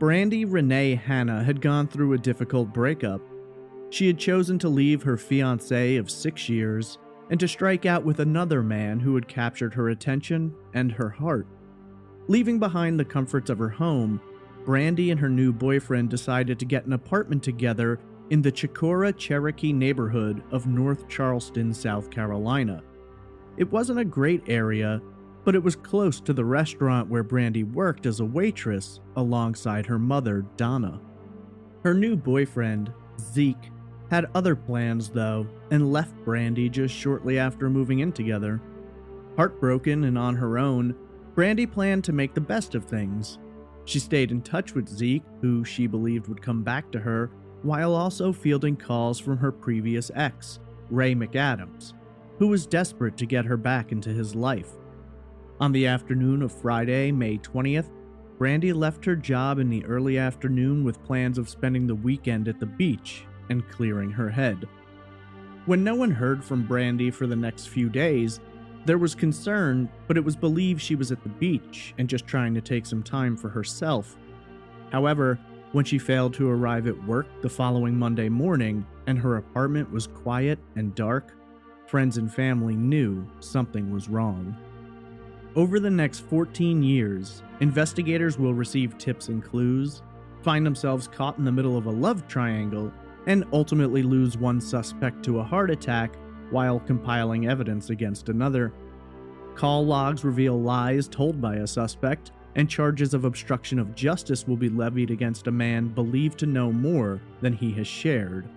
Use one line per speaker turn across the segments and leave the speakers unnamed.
Brandy Renee Hanna had gone through a difficult breakup. She had chosen to leave her fiance of 6 years and to strike out with another man who had captured her attention and her heart. Leaving behind the comforts of her home, Brandy and her new boyfriend decided to get an apartment together in the Chicora, Cherokee neighborhood of North Charleston, South Carolina. It wasn't a great area, but it was close to the restaurant where Brandy worked as a waitress alongside her mother, Donna. Her new boyfriend, Zeke, had other plans though, and left Brandy just shortly after moving in together. Heartbroken and on her own, Brandy planned to make the best of things. She stayed in touch with Zeke, who she believed would come back to her, while also fielding calls from her previous ex, Ray McAdams, who was desperate to get her back into his life. On the afternoon of Friday, May 20th, Brandy left her job in the early afternoon with plans of spending the weekend at the beach and clearing her head. When no one heard from Brandy for the next few days, there was concern, but it was believed she was at the beach and just trying to take some time for herself. However, when she failed to arrive at work the following Monday morning and her apartment was quiet and dark, friends and family knew something was wrong. Over the next 14 years, investigators will receive tips and clues, find themselves caught in the middle of a love triangle, and ultimately lose one suspect to a heart attack while compiling evidence against another. Call logs reveal lies told by a suspect, and charges of obstruction of justice will be levied against a man believed to know more than he has shared.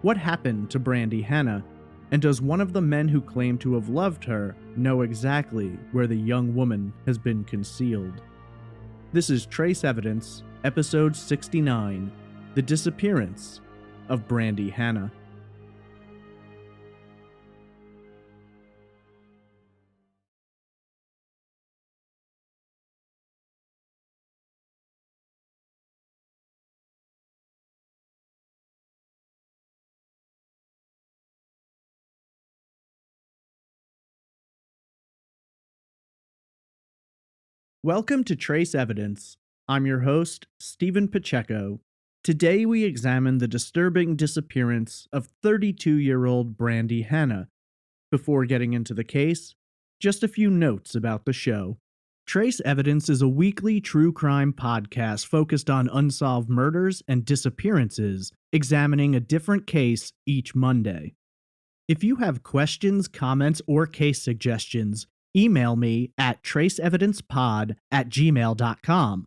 What happened to Brandy Hanna? And does one of the men who claim to have loved her know exactly where the young woman has been concealed? This is Trace Evidence, Episode 69, The Disappearance of Brandy Hanna. Welcome to Trace Evidence. I'm your host, Stephen Pacheco. Today we examine the disturbing disappearance of 32-year-old Brandy Hanna. Before getting into the case, just a few notes about the show. Trace Evidence is a weekly true crime podcast focused on unsolved murders and disappearances, examining a different case each Monday. If you have questions, comments, or case suggestions, email me at traceevidencepod@gmail.com.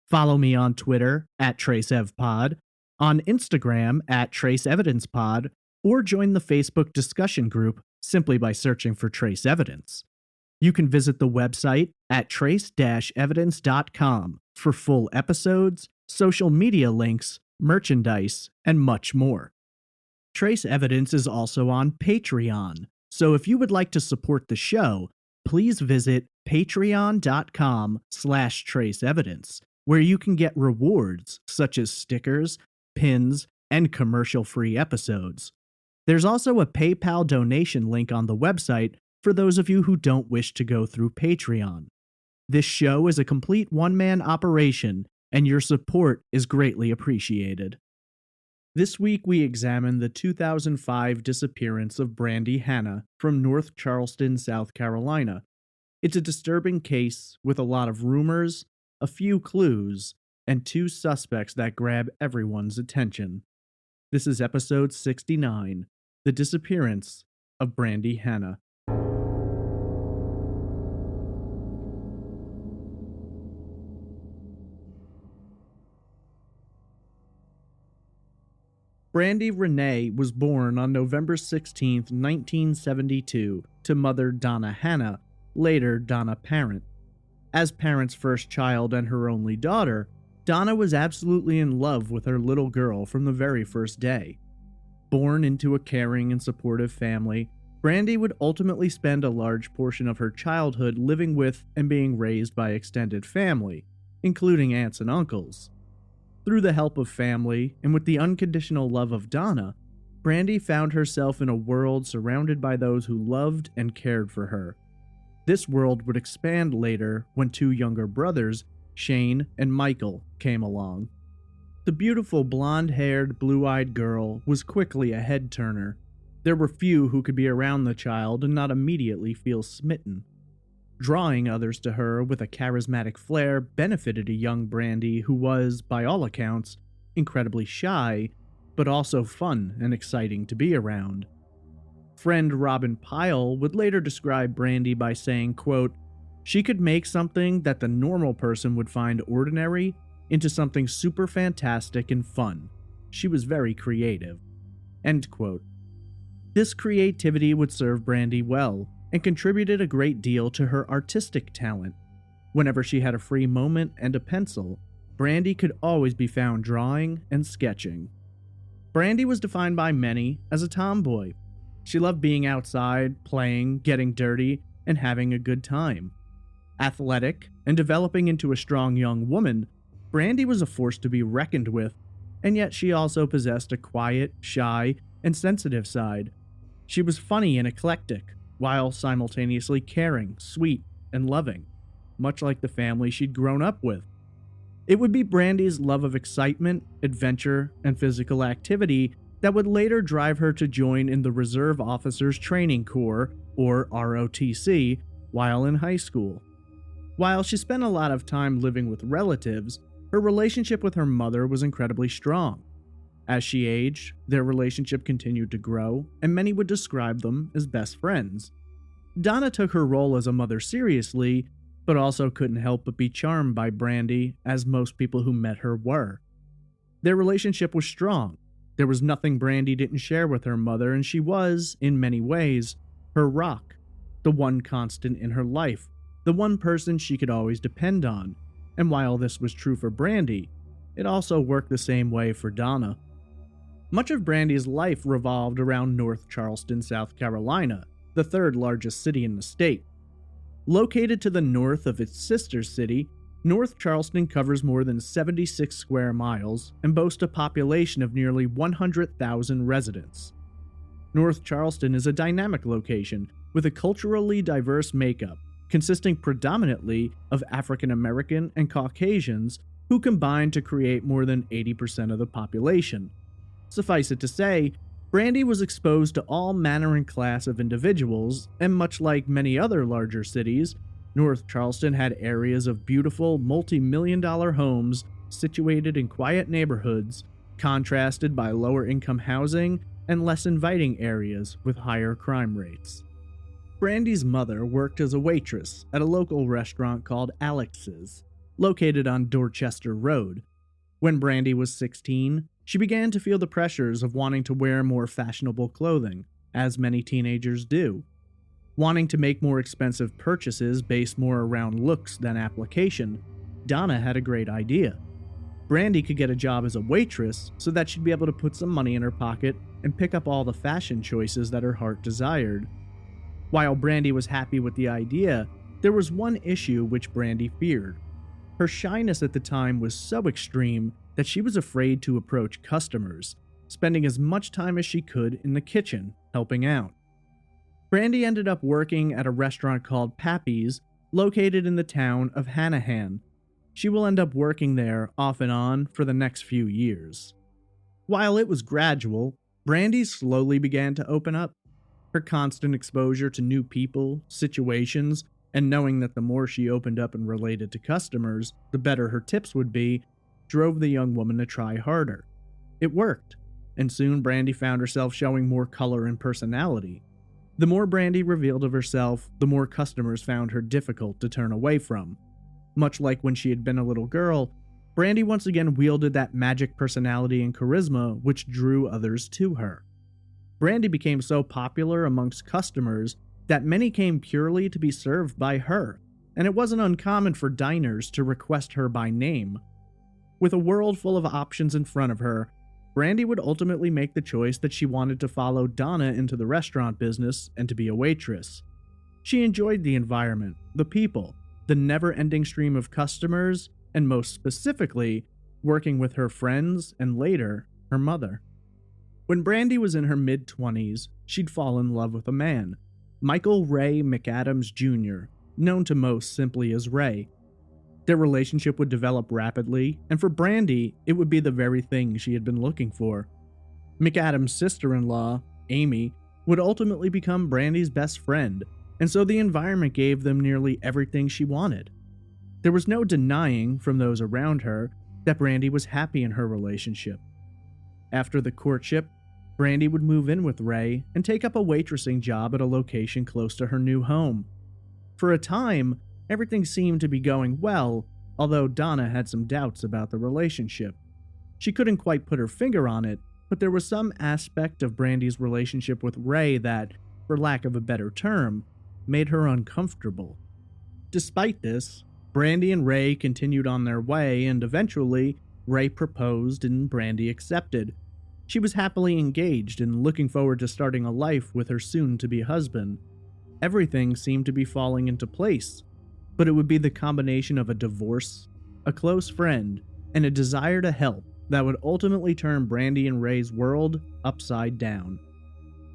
Follow me on Twitter at TraceEvPod, on Instagram at TraceEvidencePod, or join the Facebook discussion group simply by searching for Trace Evidence. You can visit the website at trace-evidence.com for full episodes, social media links, merchandise, and much more. Trace Evidence is also on Patreon, so if you would like to support the show, please visit patreon.com/traceevidence, where you can get rewards such as stickers, pins, and commercial-free episodes. There's also a PayPal donation link on the website for those of you who don't wish to go through Patreon. This show is a complete one-man operation, and your support is greatly appreciated. This week we examine the 2005 disappearance of Brandy Hanna from North Charleston, South Carolina. It's a disturbing case with a lot of rumors, a few clues, and 2 suspects that grab everyone's attention. This is episode 69, The Disappearance of Brandy Hanna. Brandy Renee was born on November 16, 1972, to mother Donna Hanna, later Donna Parent. As Parent's first child and her only daughter, Donna was absolutely in love with her little girl from the very first day. Born into a caring and supportive family, Brandy would ultimately spend a large portion of her childhood living with and being raised by extended family, including aunts and uncles. Through the help of family, and with the unconditional love of Donna, Brandy found herself in a world surrounded by those who loved and cared for her. This world would expand later when 2 younger brothers, Shane and Michael came along. The beautiful blonde-haired, blue-eyed girl was quickly a head-turner. There were few who could be around the child and not immediately feel smitten. Drawing others to her with a charismatic flair benefited a young Brandi who was, by all accounts, incredibly shy, but also fun and exciting to be around. Friend Robin Pyle would later describe Brandi by saying, quote, "She could make something that the normal person would find ordinary into something super fantastic and fun. She was very creative." End quote. This creativity would serve Brandi well, and contributed a great deal to her artistic talent. Whenever she had a free moment and a pencil, Brandi could always be found drawing and sketching. Brandi was defined by many as a tomboy. She loved being outside, playing, getting dirty, and having a good time. Athletic and developing into a strong young woman, Brandi was a force to be reckoned with, and yet she also possessed a quiet, shy, and sensitive side. She was funny and eclectic, while simultaneously caring, sweet, and loving, much like the family she'd grown up with. It would be Brandi's love of excitement, adventure, and physical activity that would later drive her to join in the Reserve Officers Training Corps, or ROTC, while in high school. While she spent a lot of time living with relatives, her relationship with her mother was incredibly strong. As she aged, their relationship continued to grow, and many would describe them as best friends. Donna took her role as a mother seriously, but also couldn't help but be charmed by Brandi, as most people who met her were. Their relationship was strong. There was nothing Brandi didn't share with her mother, and she was, in many ways, her rock, the one constant in her life, the one person she could always depend on. And while this was true for Brandi, it also worked the same way for Donna. Much of Brandi's life revolved around North Charleston, South Carolina, the third largest city in the state. Located to the north of its sister city, North Charleston covers more than 76 square miles and boasts a population of nearly 100,000 residents. North Charleston is a dynamic location with a culturally diverse makeup, consisting predominantly of African American and Caucasians who combine to create more than 80% of the population. Suffice it to say, Brandi was exposed to all manner and class of individuals, and much like many other larger cities, North Charleston had areas of beautiful multi-million-dollar homes situated in quiet neighborhoods, contrasted by lower-income housing and less inviting areas with higher crime rates. Brandi's mother worked as a waitress at a local restaurant called Alex's, located on Dorchester Road. When Brandi was 16, she began to feel the pressures of wanting to wear more fashionable clothing, as many teenagers do. Wanting to make more expensive purchases based more around looks than application, Donna had a great idea. Brandi could get a job as a waitress so that she'd be able to put some money in her pocket and pick up all the fashion choices that her heart desired. While Brandi was happy with the idea, there was one issue which Brandi feared. Her shyness at the time was so extreme that she was afraid to approach customers, spending as much time as she could in the kitchen, helping out. Brandi ended up working at a restaurant called Pappy's, located in the town of Hanahan. She will end up working there off and on for the next few years. While it was gradual, Brandi slowly began to open up. Her constant exposure to new people, situations, and knowing that the more she opened up and related to customers, the better her tips would be, drove the young woman to try harder. It worked, and soon Brandi found herself showing more color and personality. The more Brandi revealed of herself, the more customers found her difficult to turn away from. Much like when she had been a little girl, Brandi once again wielded that magic personality and charisma which drew others to her. Brandi became so popular amongst customers that many came purely to be served by her, and it wasn't uncommon for diners to request her by name. With a world full of options in front of her, Brandi would ultimately make the choice that she wanted to follow Donna into the restaurant business and to be a waitress. She enjoyed the environment, the people, the never-ending stream of customers, and most specifically, working with her friends and later, her mother. When Brandi was in her mid-20s, she'd fall in love with a man, Michael Ray McAdams Jr., known to most simply as Ray. Their relationship would develop rapidly, and for Brandi, it would be the very thing she had been looking for. McAdams' sister-in-law, Amy, would ultimately become Brandi's best friend, and so the environment gave them nearly everything she wanted. There was no denying from those around her that Brandi was happy in her relationship. After the courtship, Brandi would move in with Ray and take up a waitressing job at a location close to her new home. For a time, everything seemed to be going well, although Donna had some doubts about the relationship. She couldn't quite put her finger on it, but there was some aspect of Brandi's relationship with Ray that, for lack of a better term, made her uncomfortable. Despite this, Brandi and Ray continued on their way, and eventually, Ray proposed and Brandi accepted. She was happily engaged and looking forward to starting a life with her soon-to-be husband. Everything seemed to be falling into place, but it would be the combination of a divorce, a close friend, and a desire to help that would ultimately turn Brandi and Ray's world upside down.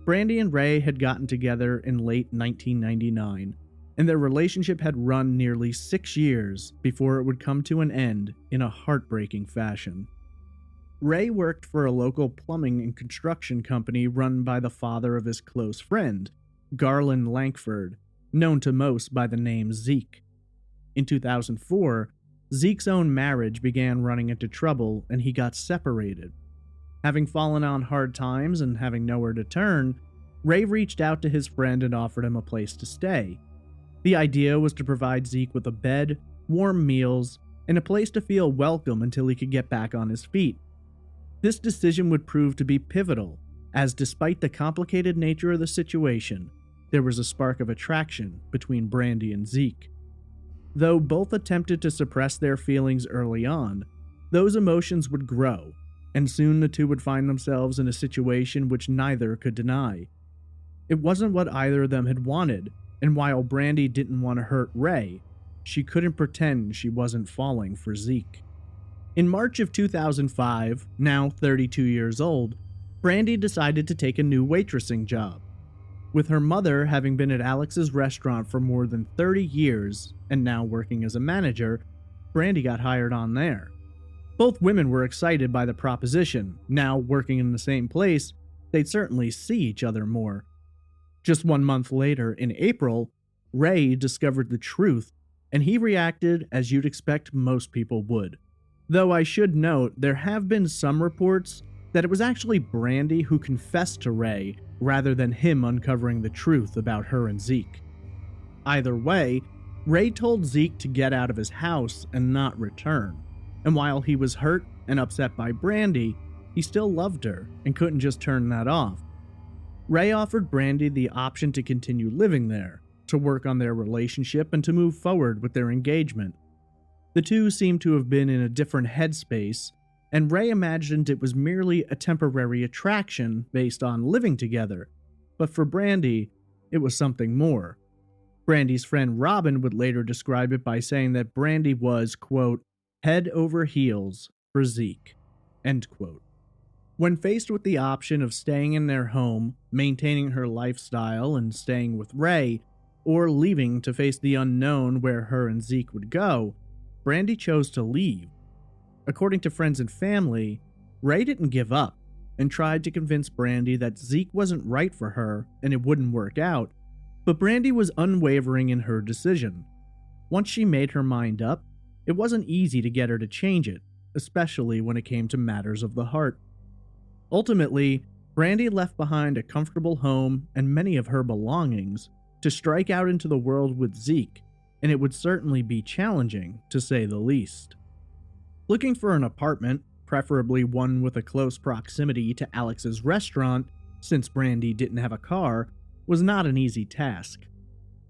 Brandi and Ray had gotten together in late 1999, and their relationship had run nearly 6 years before it would come to an end in a heartbreaking fashion. Ray worked for a local plumbing and construction company run by the father of his close friend, Garland Lankford, known to most by the name Zeke. In 2004, Zeke's own marriage began running into trouble and he got separated. Having fallen on hard times and having nowhere to turn, Ray reached out to his friend and offered him a place to stay. The idea was to provide Zeke with a bed, warm meals, and a place to feel welcome until he could get back on his feet. This decision would prove to be pivotal, as despite the complicated nature of the situation, there was a spark of attraction between Brandi and Zeke. Though both attempted to suppress their feelings early on, those emotions would grow, and soon the two would find themselves in a situation which neither could deny. It wasn't what either of them had wanted, and while Brandi didn't want to hurt Ray, she couldn't pretend she wasn't falling for Zeke. In March of 2005, now 32 years old, Brandi decided to take a new waitressing job. With her mother having been at Alex's restaurant for more than 30 years and now working as a manager, Brandi got hired on there. Both women were excited by the proposition. Now working in the same place, they'd certainly see each other more. Just 1 month later, in April, Ray discovered the truth, and he reacted as you'd expect most people would. Though I should note, there have been some reports that it was actually Brandi who confessed to Ray rather than him uncovering the truth about her and Zeke. Either way, Ray told Zeke to get out of his house and not return, and while he was hurt and upset by Brandi, he still loved her and couldn't just turn that off. Ray offered Brandi the option to continue living there, to work on their relationship, and to move forward with their engagement. The two seemed to have been in a different headspace, and Ray imagined it was merely a temporary attraction based on living together, but for Brandi, it was something more. Brandi's friend Robin would later describe it by saying that Brandi was, quote, head over heels for Zeke, end quote. When faced with the option of staying in their home, maintaining her lifestyle and staying with Ray, or leaving to face the unknown where her and Zeke would go, Brandi chose to leave. According to friends and family, Ray didn't give up and tried to convince Brandi that Zeke wasn't right for her and it wouldn't work out, but Brandi was unwavering in her decision. Once she made her mind up, it wasn't easy to get her to change it, especially when it came to matters of the heart. Ultimately, Brandi left behind a comfortable home and many of her belongings to strike out into the world with Zeke, and it would certainly be challenging, to say the least. Looking for an apartment, preferably one with a close proximity to Alex's restaurant, since Brandi didn't have a car, was not an easy task.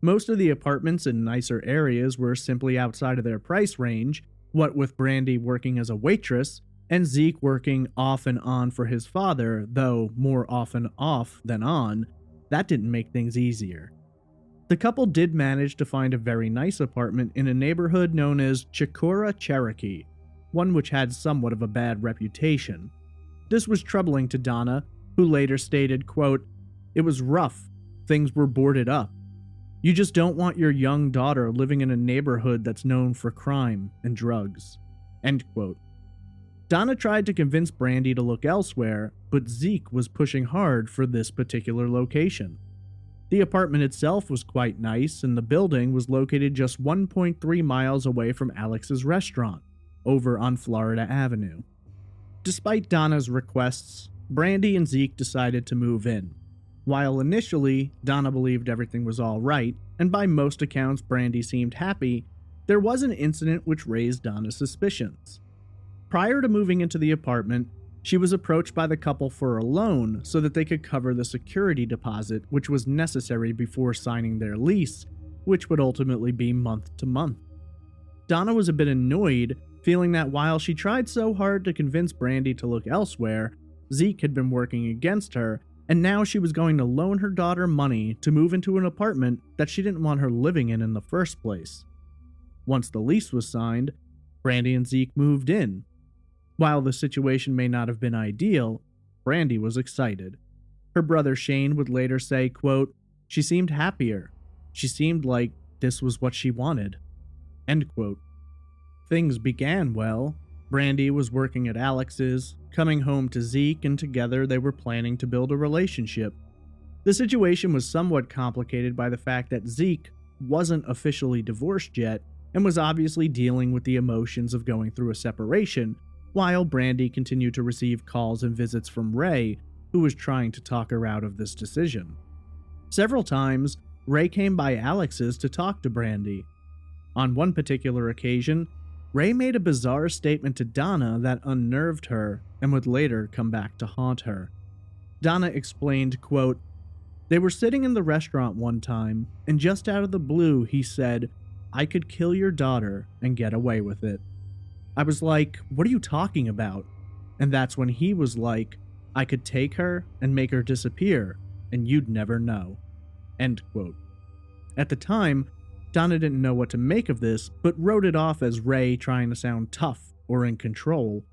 Most of the apartments in nicer areas were simply outside of their price range, what with Brandi working as a waitress, and Zeke working off and on for his father, though more often off than on, that didn't make things easier. The couple did manage to find a very nice apartment in a neighborhood known as Chicora, Cherokee, one which had somewhat of a bad reputation. This was troubling to Donna, who later stated, quote, it was rough, things were boarded up. You just don't want your young daughter living in a neighborhood that's known for crime and drugs." End quote. Donna tried to convince Brandi to look elsewhere, but Zeke was pushing hard for this particular location. The apartment itself was quite nice, and the building was located just 1.3 miles away from Alex's restaurant, over on Florida Avenue. Despite Donna's requests, Brandi and Zeke decided to move in. While initially, Donna believed everything was all right, and by most accounts Brandi seemed happy, there was an incident which raised Donna's suspicions. Prior to moving into the apartment, she was approached by the couple for a loan so that they could cover the security deposit which was necessary before signing their lease, which would ultimately be month to month. Donna was a bit annoyed, feeling that while she tried so hard to convince Brandi to look elsewhere, Zeke had been working against her, and now she was going to loan her daughter money to move into an apartment that she didn't want her living in the first place. Once the lease was signed, Brandi and Zeke moved in. While the situation may not have been ideal, Brandi was excited. Her brother Shane would later say, quote, "She seemed happier. She seemed like this was what she wanted." End quote. Things began well. Brandi was working at Alex's, coming home to Zeke, and together they were planning to build a relationship. The situation was somewhat complicated by the fact that Zeke wasn't officially divorced yet and was obviously dealing with the emotions of going through a separation, while Brandi continued to receive calls and visits from Ray, who was trying to talk her out of this decision. Several times, Ray came by Alex's to talk to Brandi. On one particular occasion, Ray made a bizarre statement to Donna that unnerved her and would later come back to haunt her. Donna explained, quote, "They were sitting in the restaurant one time, and just out of the blue he said, 'I could kill your daughter and get away with it.' I was like, 'What are you talking about?' And that's when he was like, 'I could take her and make her disappear, and you'd never know.'" End quote. At the time, Donna didn't know what to make of this, but wrote it off as Ray trying to sound tough or in control.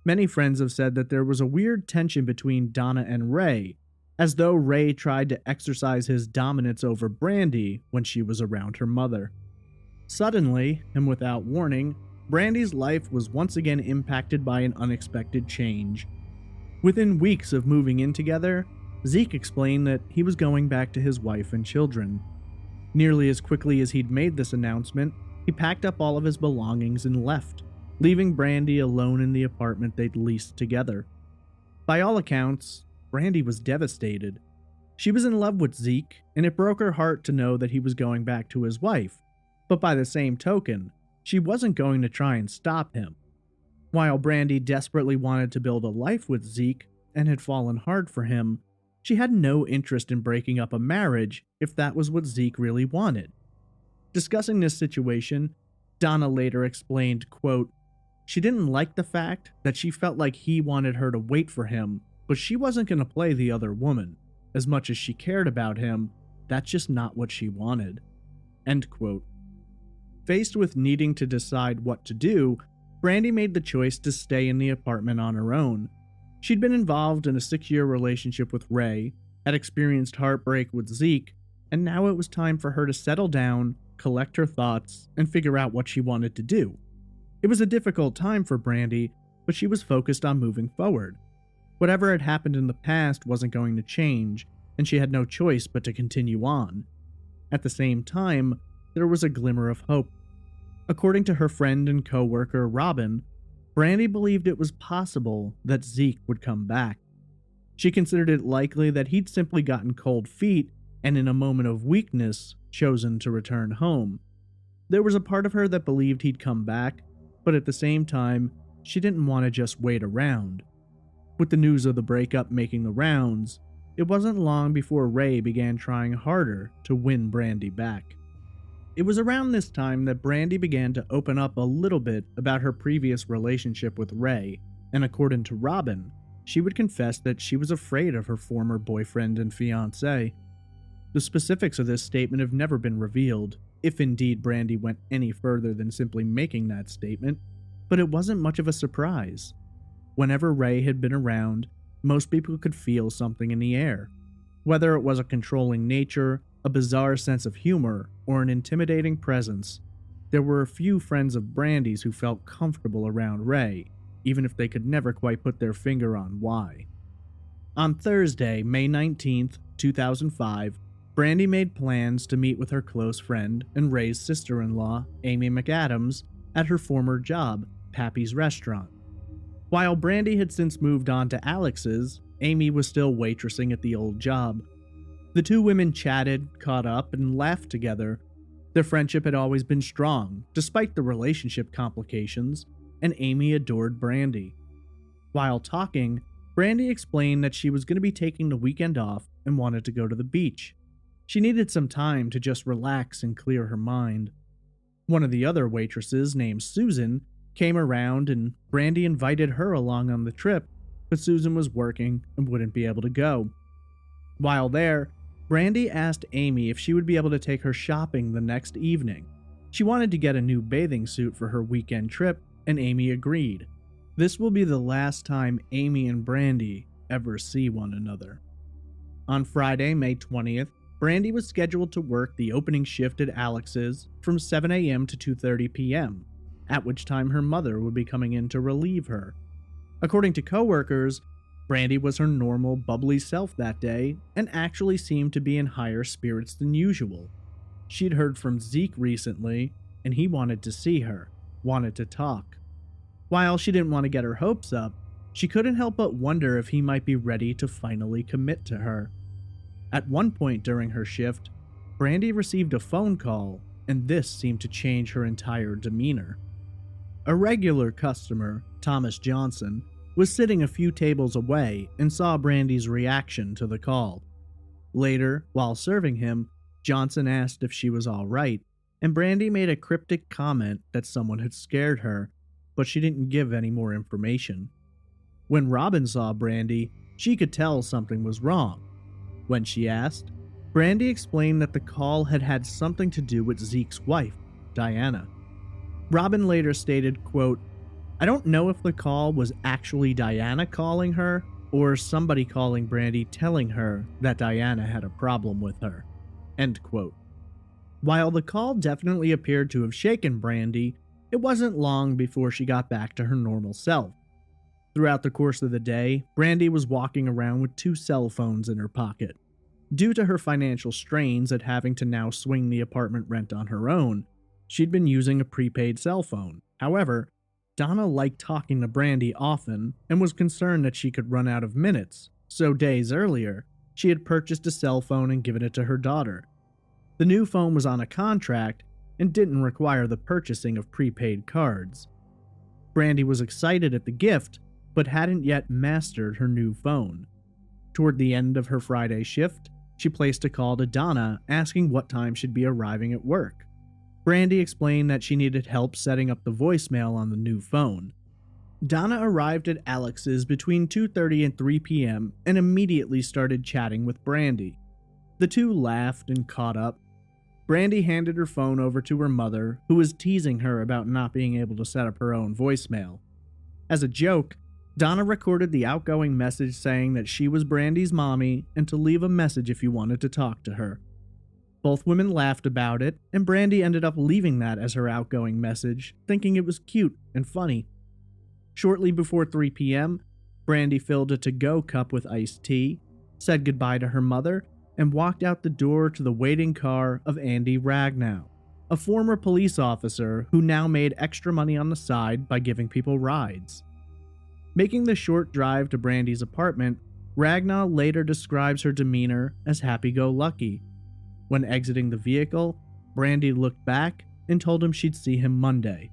Many friends have said that there was a weird tension between Donna and Ray, as though Ray tried to exercise his dominance over Brandi when she was around her mother. Suddenly, and without warning, Brandi's life was once again impacted by an unexpected change. Within weeks of moving in together, Zeke explained that he was going back to his wife and children. Nearly as quickly as he'd made this announcement, he packed up all of his belongings and left, leaving Brandi alone in the apartment they'd leased together. By all accounts, Brandi was devastated. She was in love with Zeke, and it broke her heart to know that he was going back to his wife, but by the same token, she wasn't going to try and stop him. While Brandi desperately wanted to build a life with Zeke and had fallen hard for him, she had no interest in breaking up a marriage if that was what Zeke really wanted. Discussing this situation, Donna later explained, quote, "She didn't like the fact that she felt like he wanted her to wait for him, but she wasn't going to play the other woman. As much as she cared about him, that's just not what she wanted." End quote. Faced with needing to decide what to do, Brandi made the choice to stay in the apartment on her own. She'd been involved in a 6-year relationship with Ray, had experienced heartbreak with Zeke, and now it was time for her to settle down, collect her thoughts, and figure out what she wanted to do. It was a difficult time for Brandi, but she was focused on moving forward. Whatever had happened in the past wasn't going to change, and she had no choice but to continue on. At the same time, there was a glimmer of hope. According to her friend and co-worker Robin, Brandi believed it was possible that Zeke would come back. She considered it likely that he'd simply gotten cold feet and in a moment of weakness chosen to return home. There was a part of her that believed he'd come back, but at the same time, she didn't want to just wait around. With the news of the breakup making the rounds, it wasn't long before Ray began trying harder to win Brandi back. It was around this time that Brandi began to open up a little bit about her previous relationship with Ray, and according to Robin, she would confess that she was afraid of her former boyfriend and fiance. The specifics of this statement have never been revealed, if indeed Brandi went any further than simply making that statement, but it wasn't much of a surprise. Whenever Ray had been around, most people could feel something in the air. Whether it was a controlling nature, a bizarre sense of humor, or an intimidating presence. There were a few friends of Brandy's who felt comfortable around Ray, even if they could never quite put their finger on why. On Thursday, May 19th, 2005, Brandy made plans to meet with her close friend and Ray's sister-in-law, Amy McAdams, at her former job, Pappy's Restaurant. While Brandy had since moved on to Alex's, Amy was still waitressing at the old job. The two women chatted, caught up, and laughed together. Their friendship had always been strong, despite the relationship complications, and Amy adored Brandy. While talking, Brandy explained that she was going to be taking the weekend off and wanted to go to the beach. She needed some time to just relax and clear her mind. One of the other waitresses, named Susan, came around and Brandy invited her along on the trip, but Susan was working and wouldn't be able to go. While there, Brandy asked Amy if she would be able to take her shopping the next evening. She wanted to get a new bathing suit for her weekend trip, and Amy agreed. This will be the last time Amy and Brandy ever see one another. On Friday, May 20th, Brandy was scheduled to work the opening shift at Alex's from 7 a.m. to 2:30 p.m., at which time her mother would be coming in to relieve her. According to coworkers, Brandy was her normal, bubbly self that day and actually seemed to be in higher spirits than usual. She'd heard from Zeke recently, and he wanted to see her, wanted to talk. While she didn't want to get her hopes up, she couldn't help but wonder if he might be ready to finally commit to her. At one point during her shift, Brandy received a phone call, and this seemed to change her entire demeanor. A regular customer, Thomas Johnson, was sitting a few tables away and saw Brandy's reaction to the call. Later, while serving him, Johnson asked if she was all right, and Brandy made a cryptic comment that someone had scared her, but she didn't give any more information. When Robin saw Brandy, she could tell something was wrong. When she asked, Brandy explained that the call had had something to do with Zeke's wife, Diana. Robin later stated, quote, "I don't know if the call was actually Diana calling her or somebody calling Brandy telling her that Diana had a problem with her." End quote. While the call definitely appeared to have shaken Brandy, it wasn't long before she got back to her normal self. Throughout the course of the day, Brandy was walking around with 2 cell phones in her pocket. Due to her financial strains at having to now swing the apartment rent on her own, she'd been using a prepaid cell phone. However, Donna liked talking to Brandy often and was concerned that she could run out of minutes, so days earlier, she had purchased a cell phone and given it to her daughter. The new phone was on a contract and didn't require the purchasing of prepaid cards. Brandy was excited at the gift, but hadn't yet mastered her new phone. Toward the end of her Friday shift, she placed a call to Donna asking what time she'd be arriving at work. Brandy explained that she needed help setting up the voicemail on the new phone. Donna arrived at Alex's between 2:30 and 3 p.m. and immediately started chatting with Brandy. The two laughed and caught up. Brandy handed her phone over to her mother, who was teasing her about not being able to set up her own voicemail. As a joke, Donna recorded the outgoing message saying that she was Brandy's mommy and to leave a message if you wanted to talk to her. Both women laughed about it, and Brandy ended up leaving that as her outgoing message, thinking it was cute and funny. Shortly before 3 p.m., Brandy filled a to-go cup with iced tea, said goodbye to her mother, and walked out the door to the waiting car of Andy Ragnow, a former police officer who now made extra money on the side by giving people rides. Making the short drive to Brandy's apartment, Ragnow later describes her demeanor as happy-go-lucky. When exiting the vehicle, Brandy looked back and told him she'd see him Monday.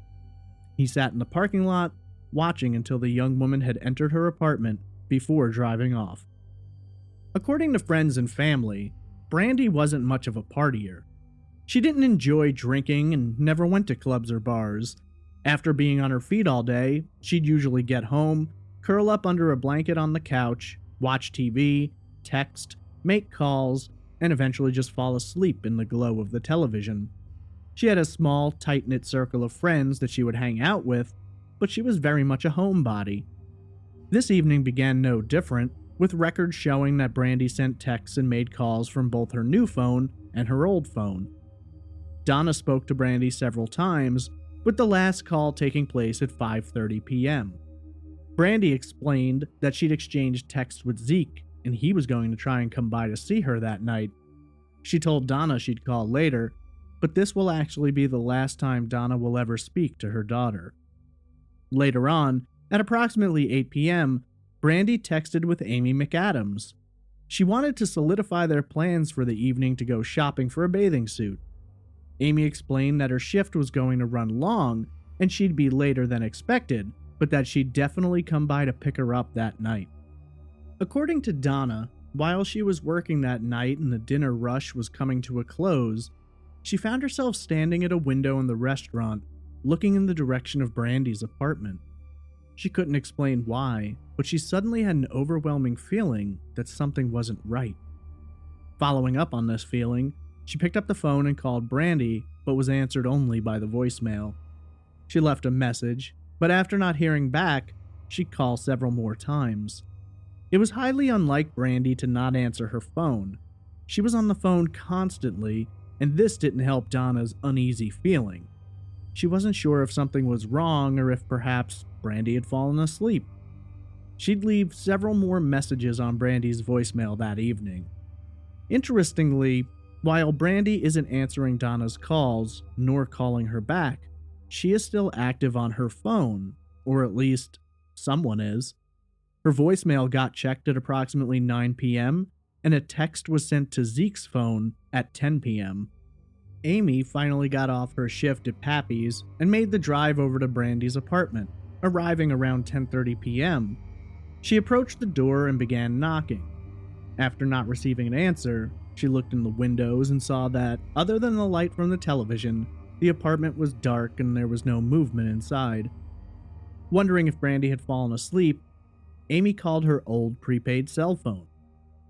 He sat in the parking lot, watching until the young woman had entered her apartment before driving off. According to friends and family, Brandy wasn't much of a partier. She didn't enjoy drinking and never went to clubs or bars. After being on her feet all day, she'd usually get home, curl up under a blanket on the couch, watch TV, text, make calls, and eventually just fall asleep in the glow of the television. She had a small, tight-knit circle of friends that she would hang out with, but she was very much a homebody. This evening began no different, with records showing that Brandi sent texts and made calls from both her new phone and her old phone. Donna spoke to Brandi several times, with the last call taking place at 5:30 p.m. Brandi explained that she'd exchanged texts with Zeke, and he was going to try and come by to see her that night. She told Donna she'd call later, but this will actually be the last time Donna will ever speak to her daughter. Later on, at approximately 8 p.m., Brandi texted with Amy McAdams. She wanted to solidify their plans for the evening to go shopping for a bathing suit. Amy explained that her shift was going to run long and she'd be later than expected, but that she'd definitely come by to pick her up that night. According to Donna, while she was working that night and the dinner rush was coming to a close, she found herself standing at a window in the restaurant, looking in the direction of Brandi's apartment. She couldn't explain why, but she suddenly had an overwhelming feeling that something wasn't right. Following up on this feeling, she picked up the phone and called Brandi, but was answered only by the voicemail. She left a message, but after not hearing back, she'd call several more times. It was highly unlike Brandi to not answer her phone. She was on the phone constantly, and this didn't help Donna's uneasy feeling. She wasn't sure if something was wrong or if perhaps Brandi had fallen asleep. She'd leave several more messages on Brandi's voicemail that evening. Interestingly, while Brandi isn't answering Donna's calls nor calling her back, she is still active on her phone, or at least someone is. Her voicemail got checked at approximately 9 p.m., and a text was sent to Zeke's phone at 10 p.m. Amy finally got off her shift at Pappy's and made the drive over to Brandi's apartment, arriving around 10:30 p.m. She approached the door and began knocking. After not receiving an answer, she looked in the windows and saw that, other than the light from the television, the apartment was dark and there was no movement inside. Wondering if Brandi had fallen asleep, Amy called her old prepaid cell phone.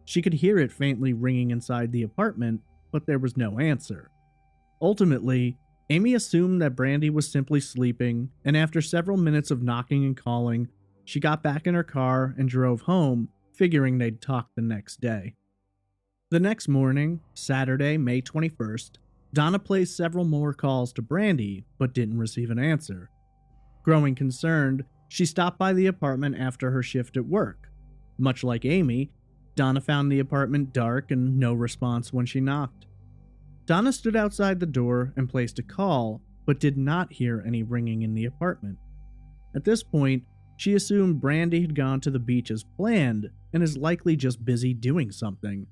She could hear it faintly ringing inside the apartment, but there was no answer. Ultimately, Amy assumed that Brandi was simply sleeping, and after several minutes of knocking and calling, she got back in her car and drove home, figuring they'd talk the next day. The next morning, Saturday, May 21st, Donna placed several more calls to Brandi, but didn't receive an answer. Growing concerned, she stopped by the apartment after her shift at work. Much like Amy, Donna found the apartment dark and no response when she knocked. Donna stood outside the door and placed a call, but did not hear any ringing in the apartment. At this point, she assumed Brandi had gone to the beach as planned and is likely just busy doing something.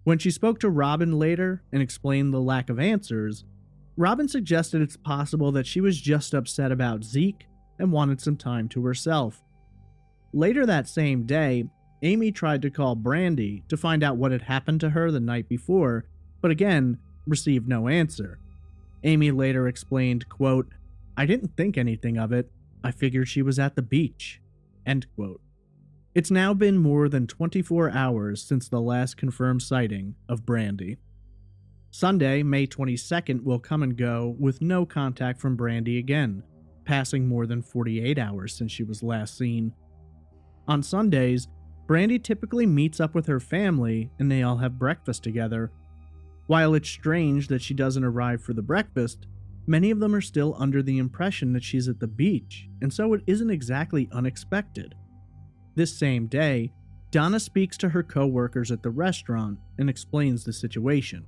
When she spoke to Robin later and explained the lack of answers, Robin suggested it's possible that she was just upset about Zeke and wanted some time to herself. Later that same day, Amy tried to call Brandi to find out what had happened to her the night before, but again, received no answer. Amy later explained, quote, "I didn't think anything of it. I figured she was at the beach." End quote. It's now been more than 24 hours since the last confirmed sighting of Brandi. Sunday, May 22nd will come and go with no contact from Brandi again, passing more than 48 hours since she was last seen. On Sundays, Brandi typically meets up with her family and they all have breakfast together. While it's strange that she doesn't arrive for the breakfast, many of them are still under the impression that she's at the beach, and so it isn't exactly unexpected. This same day, Donna speaks to her co-workers at the restaurant and explains the situation.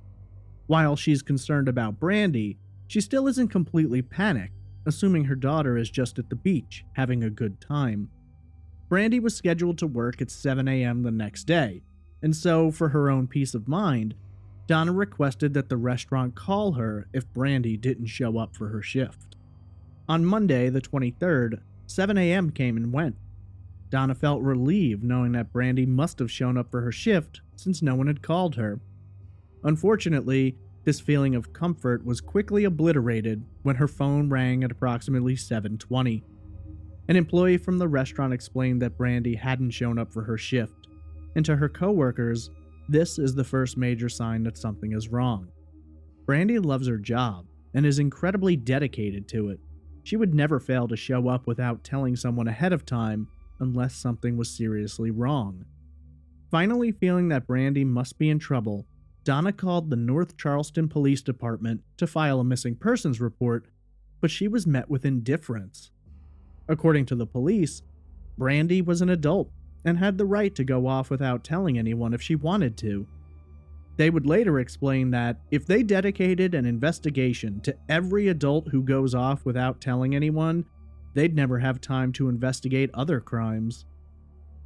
While she's concerned about Brandi, she still isn't completely panicked, assuming her daughter is just at the beach, having a good time. Brandi was scheduled to work at 7 a.m. the next day, and so, for her own peace of mind, Donna requested that the restaurant call her if Brandi didn't show up for her shift. On Monday, the 23rd, 7 a.m. came and went. Donna felt relieved knowing that Brandi must have shown up for her shift since no one had called her. Unfortunately, this feeling of comfort was quickly obliterated when her phone rang at approximately 7:20. An employee from the restaurant explained that Brandi hadn't shown up for her shift, and to her coworkers, this is the first major sign that something is wrong. Brandi loves her job and is incredibly dedicated to it. She would never fail to show up without telling someone ahead of time unless something was seriously wrong. Finally feeling that Brandi must be in trouble, Donna called the North Charleston Police Department to file a missing persons report, but she was met with indifference. According to the police, Brandi was an adult and had the right to go off without telling anyone if she wanted to. They would later explain that if they dedicated an investigation to every adult who goes off without telling anyone, they'd never have time to investigate other crimes.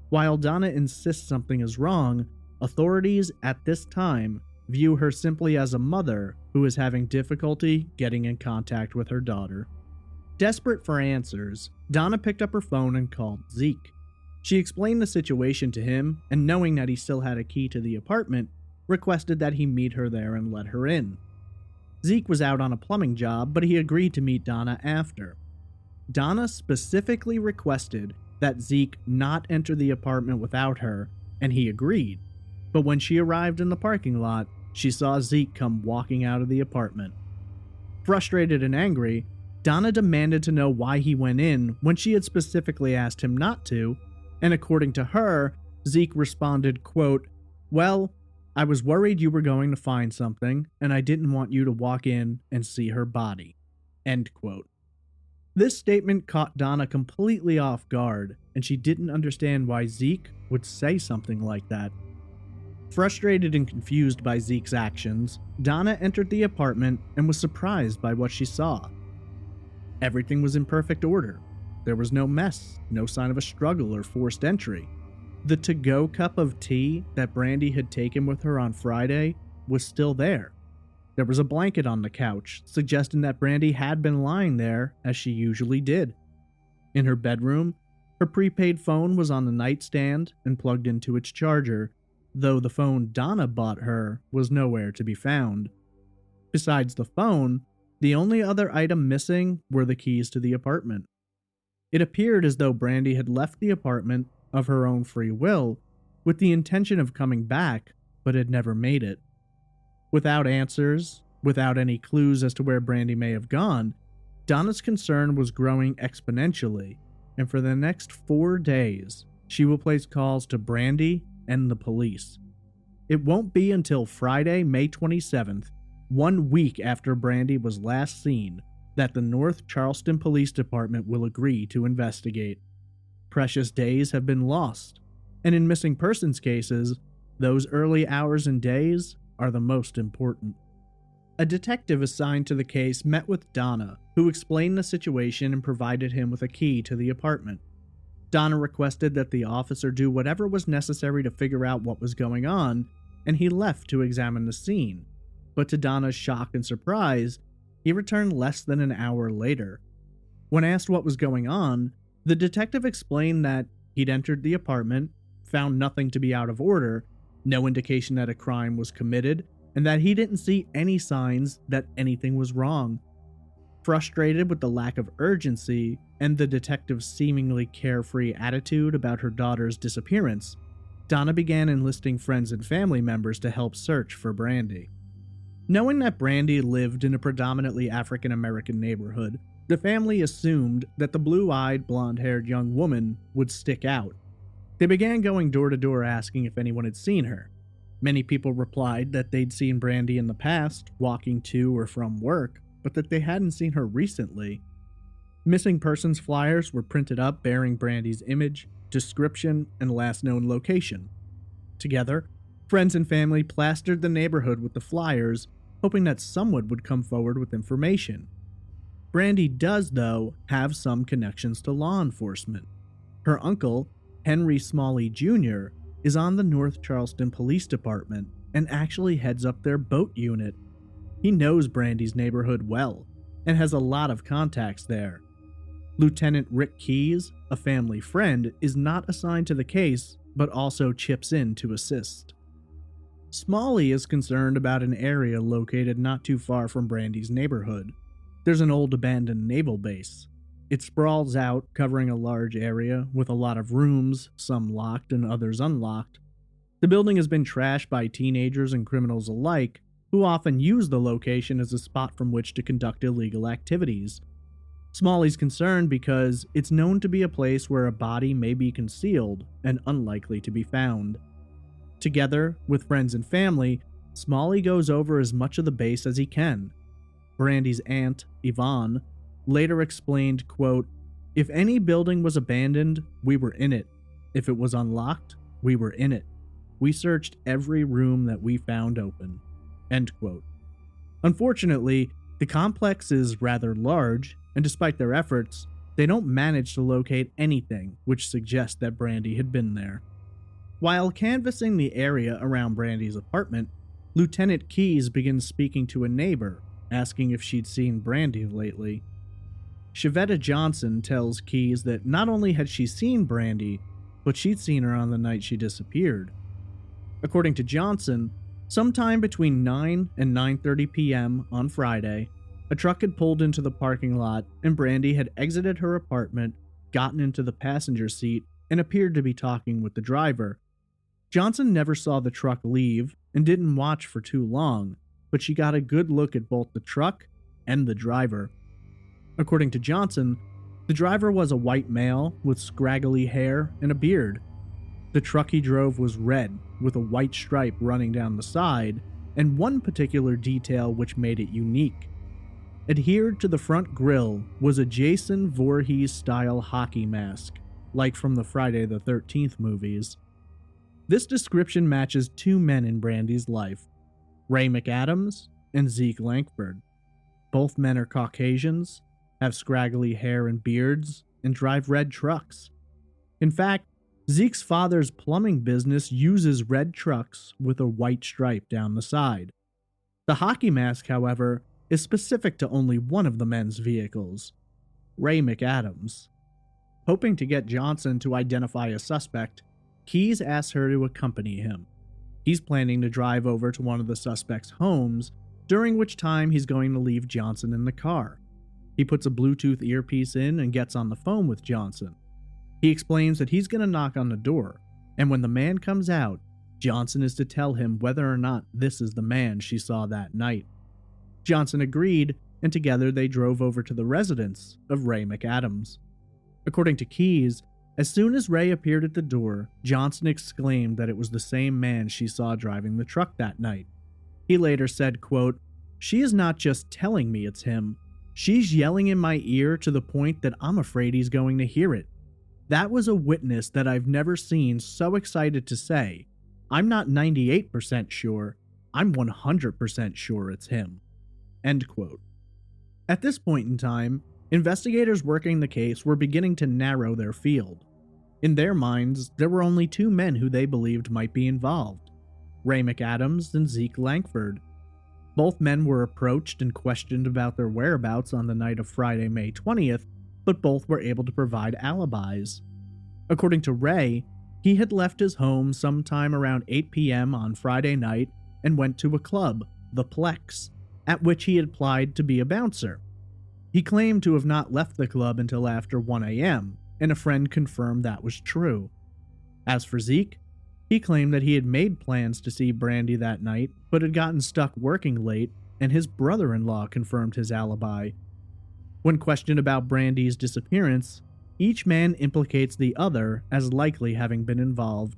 While Donna insists something is wrong, authorities at this time view her simply as a mother who is having difficulty getting in contact with her daughter. Desperate for answers, Donna picked up her phone and called Zeke. She explained the situation to him, and knowing that he still had a key to the apartment, requested that he meet her there and let her in. Zeke was out on a plumbing job, but he agreed to meet Donna after. Donna specifically requested that Zeke not enter the apartment without her, and he agreed. But when she arrived in the parking lot, she saw Zeke come walking out of the apartment. Frustrated and angry, Donna demanded to know why he went in when she had specifically asked him not to, and according to her, Zeke responded, quote, "Well, I was worried you were going to find something, and I didn't want you to walk in and see her body." End quote. This statement caught Donna completely off guard, and she didn't understand why Zeke would say something like that. Frustrated and confused by Zeke's actions, Donna entered the apartment and was surprised by what she saw. Everything was in perfect order. There was no mess, no sign of a struggle or forced entry. The to-go cup of tea that Brandi had taken with her on Friday was still there. There was a blanket on the couch, suggesting that Brandi had been lying there as she usually did. In her bedroom, her prepaid phone was on the nightstand and plugged into its charger, though the phone Donna bought her was nowhere to be found. Besides the phone, the only other item missing were the keys to the apartment. It appeared as though Brandi had left the apartment of her own free will, with the intention of coming back, but had never made it. Without answers, without any clues as to where Brandi may have gone, Donna's concern was growing exponentially, and for the next 4 days, she will place calls to Brandi and the police. It won't be until Friday, May 27th, 1 week after Brandi was last seen, that the North Charleston Police Department will agree to investigate. Precious days have been lost, and in missing persons cases, those early hours and days are the most important. A detective assigned to the case met with Donna, who explained the situation and provided him with a key to the apartment. Donna requested that the officer do whatever was necessary to figure out what was going on, and he left to examine the scene. But to Donna's shock and surprise, he returned less than an hour later. When asked what was going on, the detective explained that he'd entered the apartment, found nothing to be out of order, no indication that a crime was committed, and that he didn't see any signs that anything was wrong. Frustrated with the lack of urgency and the detective's seemingly carefree attitude about her daughter's disappearance, Donna began enlisting friends and family members to help search for Brandi. Knowing that Brandi lived in a predominantly African American neighborhood, the family assumed that the blue-eyed, blonde-haired young woman would stick out. They began going door to door asking if anyone had seen her. Many people replied that they'd seen Brandi in the past, walking to or from work, but that they hadn't seen her recently. Missing persons flyers were printed up bearing Brandi's image, description, and last known location. Together, friends and family plastered the neighborhood with the flyers, hoping that someone would come forward with information. Brandi does, though, have some connections to law enforcement. Her uncle, Henry Smalley Jr., is on the North Charleston Police Department and actually heads up their boat unit. He knows Brandi's neighborhood well and has a lot of contacts there. Lieutenant Rick Keyes, a family friend, is not assigned to the case, but also chips in to assist. Smalley is concerned about an area located not too far from Brandi's neighborhood. There's an old abandoned naval base. It sprawls out, covering a large area with a lot of rooms, some locked and others unlocked. The building has been trashed by teenagers and criminals alike, who often use the location as a spot from which to conduct illegal activities. Smalley's concerned because it's known to be a place where a body may be concealed and unlikely to be found. Together with friends and family, Smalley goes over as much of the base as he can. Brandy's aunt, Yvonne, later explained, quote, "If any building was abandoned, we were in it. If it was unlocked, we were in it. We searched every room that we found open." End quote. Unfortunately, the complex is rather large, and despite their efforts, they don't manage to locate anything which suggests that Brandy had been there. While canvassing the area around Brandy's apartment, Lieutenant Keyes begins speaking to a neighbor, asking if she'd seen Brandy lately. Shavetta Johnson tells Keyes that not only had she seen Brandy, but she'd seen her on the night she disappeared. According to Johnson, sometime between 9 and 9:30 p.m. on Friday, a truck had pulled into the parking lot and Brandy had exited her apartment, gotten into the passenger seat, and appeared to be talking with the driver. Johnson never saw the truck leave and didn't watch for too long, but she got a good look at both the truck and the driver. According to Johnson, the driver was a white male with scraggly hair and a beard. The truck he drove was red, with a white stripe running down the side, and one particular detail which made it unique. Adhered to the front grille was a Jason Voorhees-style hockey mask, like from the Friday the 13th movies. This description matches two men in Brandy's life, Ray McAdams and Zeke Lankford. Both men are Caucasians, have scraggly hair and beards, and drive red trucks. In fact, Zeke's father's plumbing business uses red trucks with a white stripe down the side. The hockey mask, however, is specific to only one of the men's vehicles, Ray McAdams. Hoping to get Johnson to identify a suspect, Keyes asks her to accompany him. He's planning to drive over to one of the suspect's homes, during which time he's going to leave Johnson in the car. He puts a Bluetooth earpiece in and gets on the phone with Johnson. He explains that he's going to knock on the door, and when the man comes out, Johnson is to tell him whether or not this is the man she saw that night. Johnson agreed, and together they drove over to the residence of Ray McAdams. According to Keyes, as soon as Ray appeared at the door, Johnson exclaimed that it was the same man she saw driving the truck that night. He later said, quote, "She is not just telling me it's him. She's yelling in my ear to the point that I'm afraid he's going to hear it. That was a witness that I've never seen so excited to say, 'I'm not 98% sure, I'm 100% sure it's him.'" End quote. At this point in time, investigators working the case were beginning to narrow their field. In their minds, there were only two men who they believed might be involved, Ray McAdams and Zeke Lankford. Both men were approached and questioned about their whereabouts on the night of Friday, May 20th, but both were able to provide alibis. According to Ray, he had left his home sometime around 8 p.m. on Friday night and went to a club, the Plex, at which he had applied to be a bouncer. He claimed to have not left the club until after 1 a.m., and a friend confirmed that was true. As for Zeke, he claimed that he had made plans to see Brandy that night, but had gotten stuck working late, and his brother-in-law confirmed his alibi. When questioned about Brandy's disappearance, each man implicates the other as likely having been involved.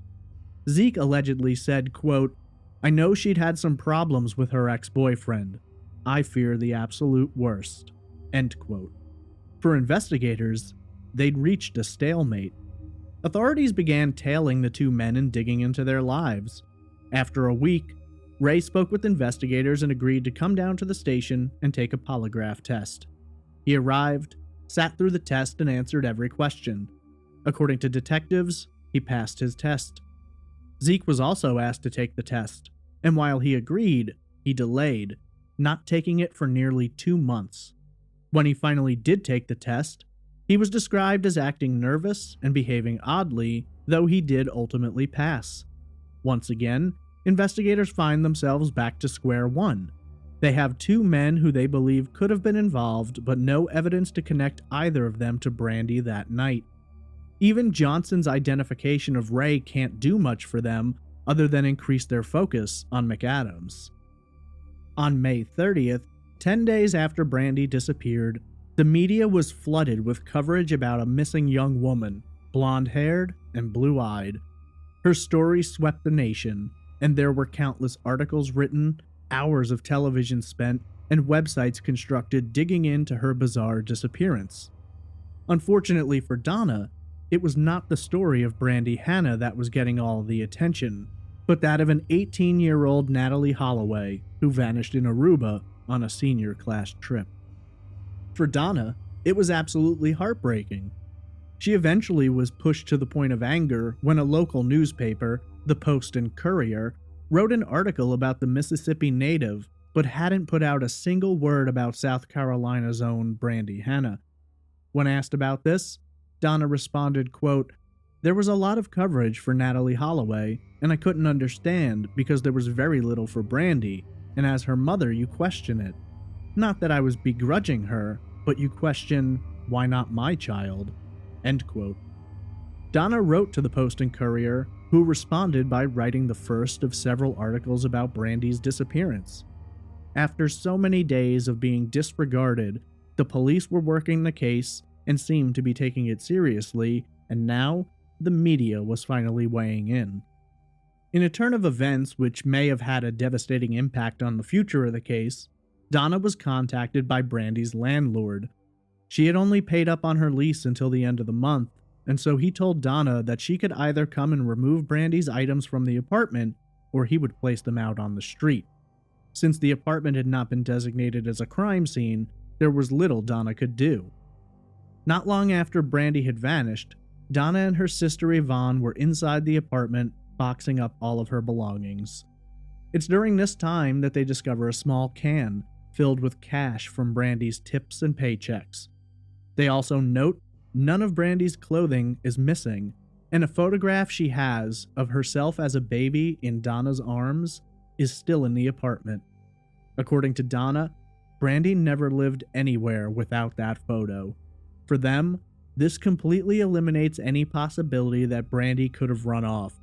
Zeke allegedly said, quote, "I know she'd had some problems with her ex-boyfriend. I fear the absolute worst." End quote. For investigators, they'd reached a stalemate. Authorities began tailing the two men and digging into their lives. After a week, Ray spoke with investigators and agreed to come down to the station and take a polygraph test. He arrived, sat through the test, and answered every question. According to detectives, he passed his test. Zeke was also asked to take the test, and while he agreed, he delayed, not taking it for nearly 2 months. When he finally did take the test, he was described as acting nervous and behaving oddly, though he did ultimately pass. Once again, investigators find themselves back to square one. They have two men who they believe could have been involved, but no evidence to connect either of them to Brandy that night. Even Johnson's identification of Ray can't do much for them other than increase their focus on McAdams. On May 30th, 10 days after Brandy disappeared, the media was flooded with coverage about a missing young woman, blonde-haired and blue-eyed. Her story swept the nation, and there were countless articles written, hours of television spent, and websites constructed digging into her bizarre disappearance. Unfortunately for Donna, it was not the story of Brandy Hanna that was getting all the attention, but that of an 18-year-old Natalie Holloway who vanished in Aruba on a senior class trip. For Donna, it was absolutely heartbreaking. She eventually was pushed to the point of anger when a local newspaper, the Post and Courier, wrote an article about the Mississippi native but hadn't put out a single word about South Carolina's own Brandy Hanna. When asked about this, Donna responded, quote, "There was a lot of coverage for Natalie Holloway, and I couldn't understand because there was very little for Brandy, and as her mother you question it. Not that I was begrudging her, but you question, why not my child?" End quote. Donna wrote to the Post and Courier, who responded by writing the first of several articles about Brandy's disappearance. After so many days of being disregarded, the police were working the case and seemed to be taking it seriously, and now the media was finally weighing in. In a turn of events which may have had a devastating impact on the future of the case, Donna was contacted by Brandy's landlord. She had only paid up on her lease until the end of the month, and so he told Donna that she could either come and remove Brandy's items from the apartment, or he would place them out on the street. Since the apartment had not been designated as a crime scene, there was little Donna could do. Not long after Brandy had vanished, Donna and her sister Yvonne were inside the apartment, boxing up all of her belongings. It's during this time that they discover a small can filled with cash from Brandy's tips and paychecks. They also note none of Brandy's clothing is missing, and a photograph she has of herself as a baby in Donna's arms is still in the apartment. According to Donna, Brandy never lived anywhere without that photo. For them, this completely eliminates any possibility that Brandy could have run off.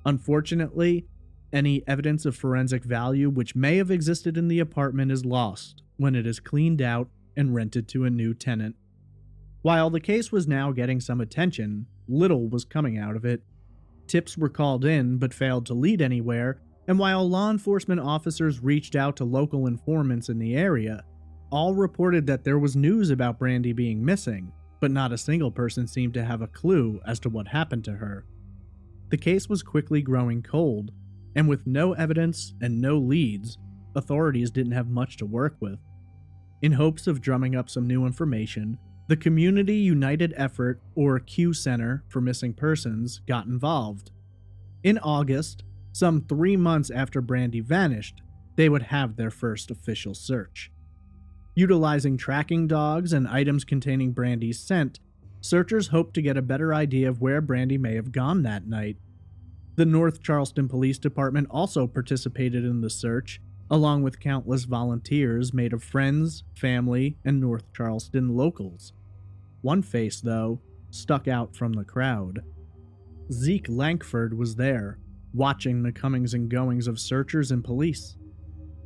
Unfortunately, any evidence of forensic value which may have existed in the apartment is lost when it is cleaned out and rented to a new tenant. While the case was now getting some attention, little was coming out of it. Tips were called in but failed to lead anywhere, and while law enforcement officers reached out to local informants in the area, all reported that there was news about Brandy being missing, but not a single person seemed to have a clue as to what happened to her. The case was quickly growing cold, and with no evidence and no leads, authorities didn't have much to work with. In hopes of drumming up some new information, the Community United Effort, or Q Center for Missing Persons, got involved. In August, some 3 months after Brandy vanished, they would have their first official search. Utilizing tracking dogs and items containing Brandy's scent, searchers hoped to get a better idea of where Brandy may have gone that night. The North Charleston Police Department also participated in the search, along with countless volunteers made of friends, family, and North Charleston locals. One face, though, stuck out from the crowd. Zeke Lankford was there, watching the comings and goings of searchers and police.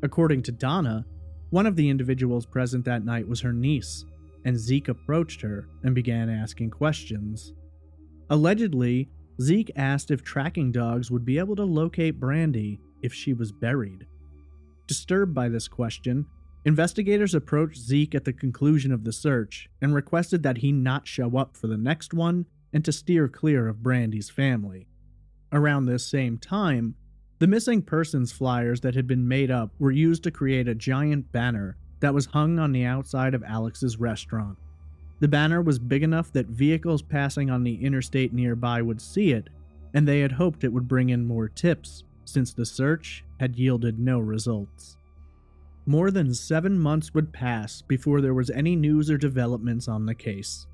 According to Donna, one of the individuals present that night was her niece, and Zeke approached her and began asking questions. Allegedly, Zeke asked if tracking dogs would be able to locate Brandy if she was buried. Disturbed by this question, investigators approached Zeke at the conclusion of the search and requested that he not show up for the next one and to steer clear of Brandy's family. Around this same time, the missing persons flyers that had been made up were used to create a giant banner that was hung on the outside of Alex's restaurant. The banner was big enough that vehicles passing on the interstate nearby would see it, and they had hoped it would bring in more tips, since the search had yielded no results. More than 7 months would pass before there was any news or developments on the case.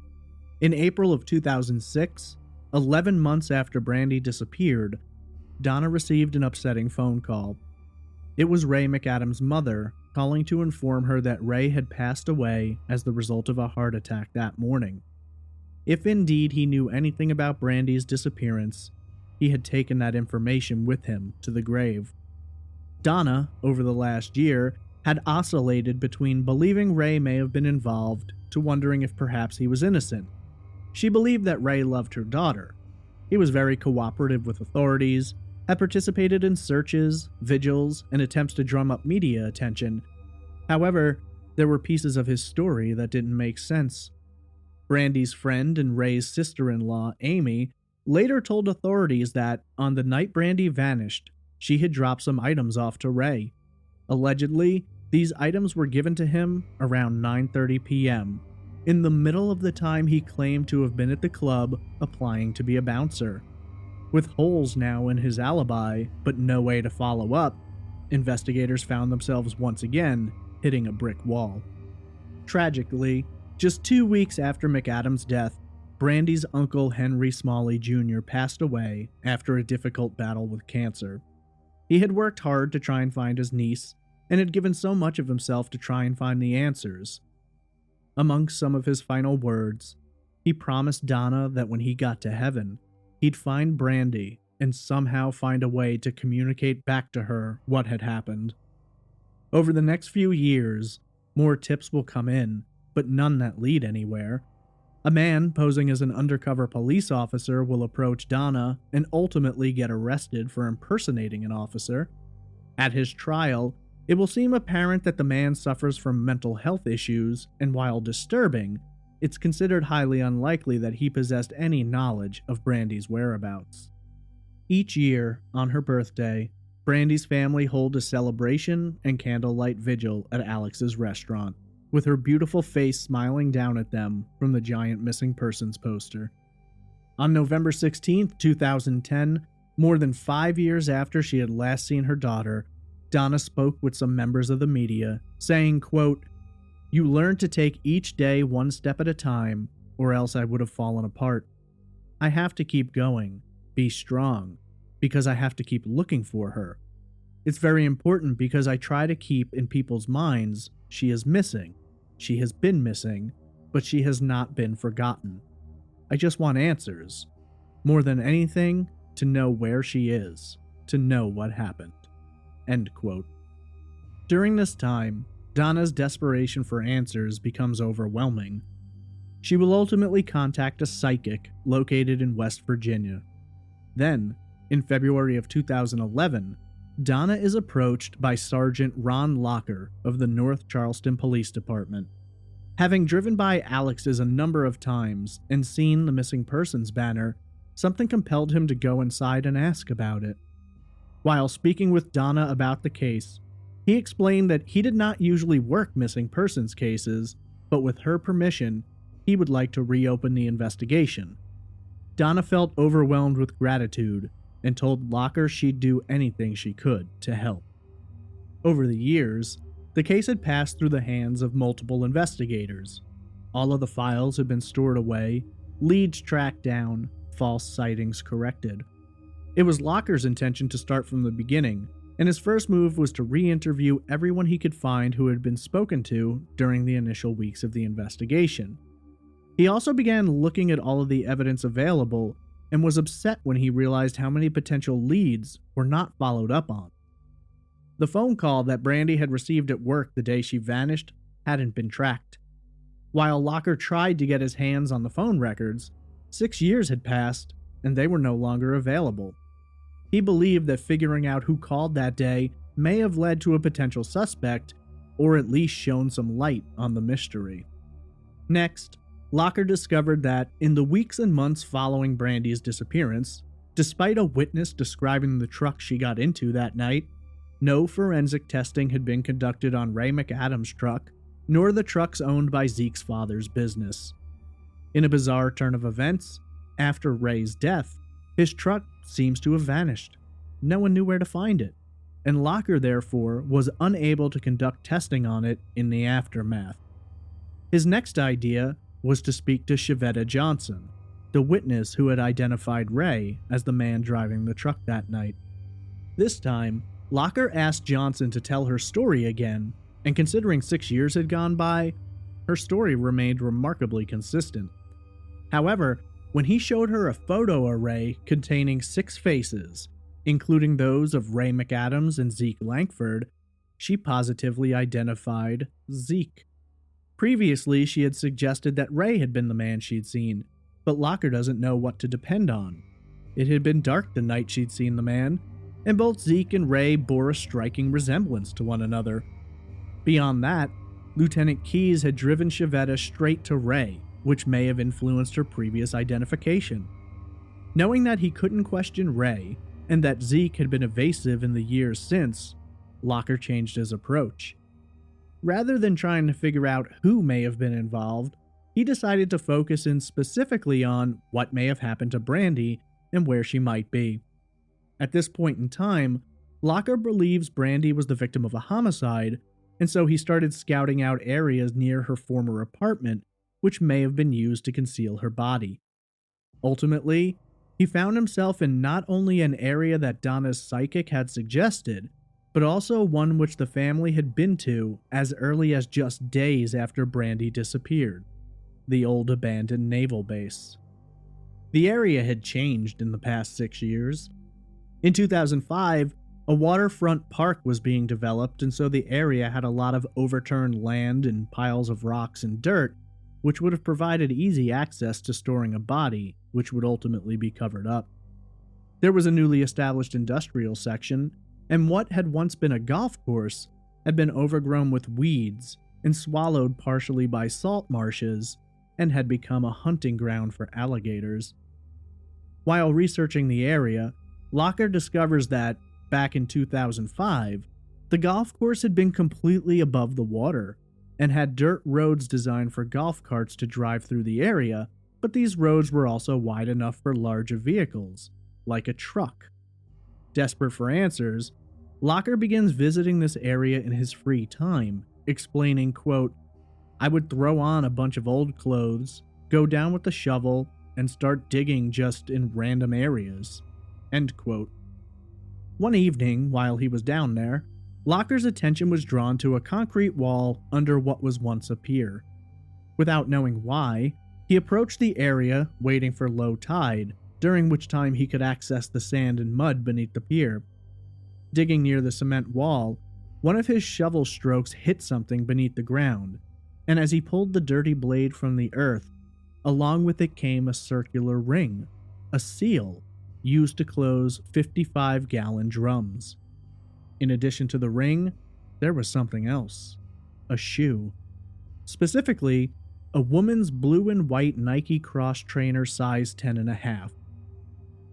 In April of 2006, 11 months after Brandy disappeared, Donna received an upsetting phone call. It was Ray McAdams' mother calling to inform her that Ray had passed away as the result of a heart attack that morning. If indeed he knew anything about Brandy's disappearance, he had taken that information with him to the grave. Donna, over the last year, had oscillated between believing Ray may have been involved to wondering if perhaps he was innocent. She believed that Ray loved her daughter. He was very cooperative with authorities, had participated in searches, vigils, and attempts to drum up media attention. However, there were pieces of his story that didn't make sense. Brandy's friend and Ray's sister-in-law, Amy, later told authorities that on the night Brandy vanished, she had dropped some items off to Ray. Allegedly, these items were given to him around 9:30 p.m., in the middle of the time he claimed to have been at the club applying to be a bouncer. With holes now in his alibi, but no way to follow up, investigators found themselves once again hitting a brick wall. Tragically, just 2 weeks after McAdams' death, Brandy's uncle Henry Smalley Jr. passed away after a difficult battle with cancer. He had worked hard to try and find his niece, and had given so much of himself to try and find the answers. Among some of his final words, he promised Donna that when he got to heaven, he'd find Brandy and somehow find a way to communicate back to her what had happened. Over the next few years, more tips will come in, but none that lead anywhere. A man posing as an undercover police officer will approach Donna and ultimately get arrested for impersonating an officer. At his trial, it will seem apparent that the man suffers from mental health issues, and while disturbing, it's considered highly unlikely that he possessed any knowledge of Brandy's whereabouts. Each year, on her birthday, Brandy's family hold a celebration and candlelight vigil at Alex's restaurant, with her beautiful face smiling down at them from the giant missing persons poster. On November 16, 2010, more than 5 years after she had last seen her daughter, Donna spoke with some members of the media, saying, quote, "You learn to take each day one step at a time, or else I would have fallen apart. I have to keep going, be strong, because I have to keep looking for her. It's very important because I try to keep in people's minds she is missing. She has been missing, but she has not been forgotten. I just want answers. More than anything, to know where she is, to know what happened." End quote. During this time, Donna's desperation for answers becomes overwhelming. She will ultimately contact a psychic located in West Virginia. Then, in February of 2011, Donna is approached by Sergeant Ron Locker of the North Charleston Police Department. Having driven by Alex's a number of times and seen the missing persons banner, something compelled him to go inside and ask about it. While speaking with Donna about the case, he explained that he did not usually work missing persons cases, but with her permission, he would like to reopen the investigation. Donna felt overwhelmed with gratitude and told Locker she'd do anything she could to help. Over the years, the case had passed through the hands of multiple investigators. All of the files had been stored away, leads tracked down, false sightings corrected. It was Locker's intention to start from the beginning, and his first move was to re-interview everyone he could find who had been spoken to during the initial weeks of the investigation. He also began looking at all of the evidence available and was upset when he realized how many potential leads were not followed up on. The phone call that Brandy had received at work the day she vanished hadn't been tracked. While Locker tried to get his hands on the phone records, 6 years had passed and they were no longer available. He believed that figuring out who called that day may have led to a potential suspect, or at least shown some light on the mystery. Next, Locker discovered that in the weeks and months following Brandy's disappearance, despite a witness describing the truck she got into that night, no forensic testing had been conducted on Ray McAdams' truck, nor the trucks owned by Zeke's father's business. In a bizarre turn of events, after Ray's death, his truck seems to have vanished. No one knew where to find it, and Locker therefore was unable to conduct testing on it in the aftermath. His next idea was to speak to Shavetta Johnson, the witness who had identified Ray as the man driving the truck that night. This time, Locker asked Johnson to tell her story again, and considering 6 years had gone by, her story remained remarkably consistent. However, when he showed her a photo array containing 6 faces, including those of Ray McAdams and Zeke Lankford, she positively identified Zeke. Previously, she had suggested that Ray had been the man she'd seen, but Locker doesn't know what to depend on. It had been dark the night she'd seen the man, and both Zeke and Ray bore a striking resemblance to one another. Beyond that, Lieutenant Keyes had driven Shavetta straight to Ray, which may have influenced her previous identification. Knowing that he couldn't question Ray, and that Zeke had been evasive in the years since, Locker changed his approach. Rather than trying to figure out who may have been involved, he decided to focus in specifically on what may have happened to Brandi and where she might be. At this point in time, Locker believes Brandi was the victim of a homicide, and so he started scouting out areas near her former apartment which may have been used to conceal her body. Ultimately, he found himself in not only an area that Donna's psychic had suggested, but also one which the family had been to as early as just days after Brandi disappeared, the old abandoned naval base. The area had changed in the past 6 years. In 2005, a waterfront park was being developed, and so the area had a lot of overturned land and piles of rocks and dirt, which would have provided easy access to storing a body, which would ultimately be covered up. There was a newly established industrial section, and what had once been a golf course had been overgrown with weeds and swallowed partially by salt marshes, and had become a hunting ground for alligators. While researching the area, Locker discovers that, back in 2005, the golf course had been completely above the water, and had dirt roads designed for golf carts to drive through the area, but these roads were also wide enough for larger vehicles, like a truck. Desperate for answers, Locker begins visiting this area in his free time, explaining, quote, "I would throw on a bunch of old clothes, go down with the shovel, and start digging just in random areas." End quote. One evening, while he was down there, Locker's attention was drawn to a concrete wall under what was once a pier. Without knowing why, he approached the area, waiting for low tide, during which time he could access the sand and mud beneath the pier. Digging near the cement wall, one of his shovel strokes hit something beneath the ground, and as he pulled the dirty blade from the earth, along with it came a circular ring, a seal, used to close 55-gallon drums. In addition to the ring, there was something else. A shoe. Specifically, a woman's blue and white Nike cross trainer size 10.5.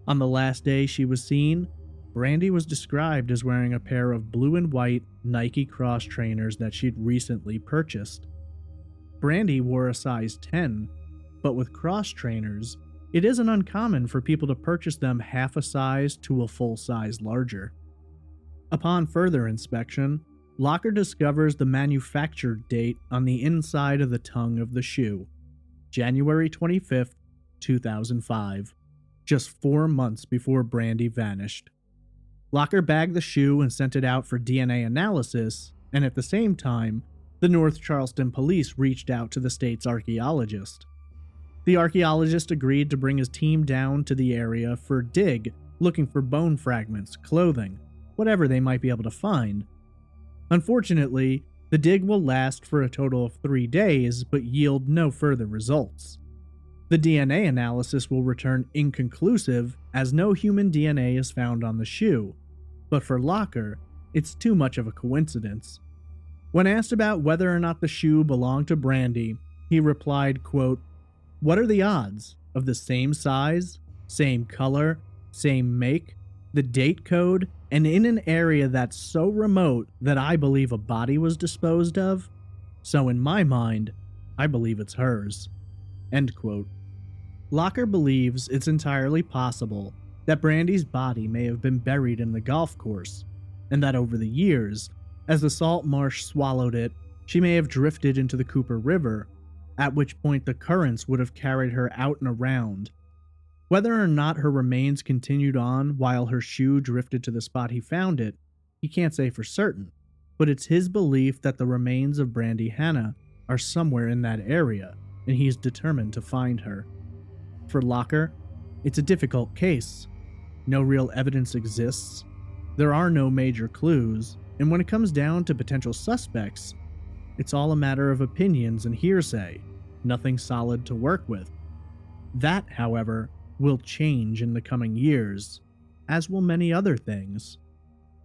On the last day she was seen, Brandi was described as wearing a pair of blue and white Nike cross trainers that she'd recently purchased. Brandi wore a size 10, but with cross trainers, it isn't uncommon for people to purchase them half a size to a full size larger. Upon further inspection, Locker discovers the manufactured date on the inside of the tongue of the shoe, January 25th, 2005, just 4 months before Brandi vanished. Locker bagged the shoe and sent it out for DNA analysis, and at the same time, the North Charleston police reached out to the state's archaeologist. The archaeologist agreed to bring his team down to the area for a dig, looking for bone fragments, clothing, whatever they might be able to find. Unfortunately, the dig will last for a total of 3 days, but yield no further results. The DNA analysis will return inconclusive, as no human DNA is found on the shoe, but for Locker, it's too much of a coincidence. When asked about whether or not the shoe belonged to Brandi, he replied, quote, "What are the odds of the same size, same color, same make, the date code, and in an area that's so remote that I believe a body was disposed of? So in my mind, I believe it's hers." End quote. Locker believes it's entirely possible that Brandi's body may have been buried in the golf course, and that over the years, as the salt marsh swallowed it, she may have drifted into the Cooper River, at which point the currents would have carried her out and around. Whether or not her remains continued on while her shoe drifted to the spot he found it, he can't say for certain, but it's his belief that the remains of Brandy Hanna are somewhere in that area, and he's determined to find her. For Locker, it's a difficult case. No real evidence exists, there are no major clues, and when it comes down to potential suspects, it's all a matter of opinions and hearsay, nothing solid to work with. That, however, will change in the coming years, as will many other things.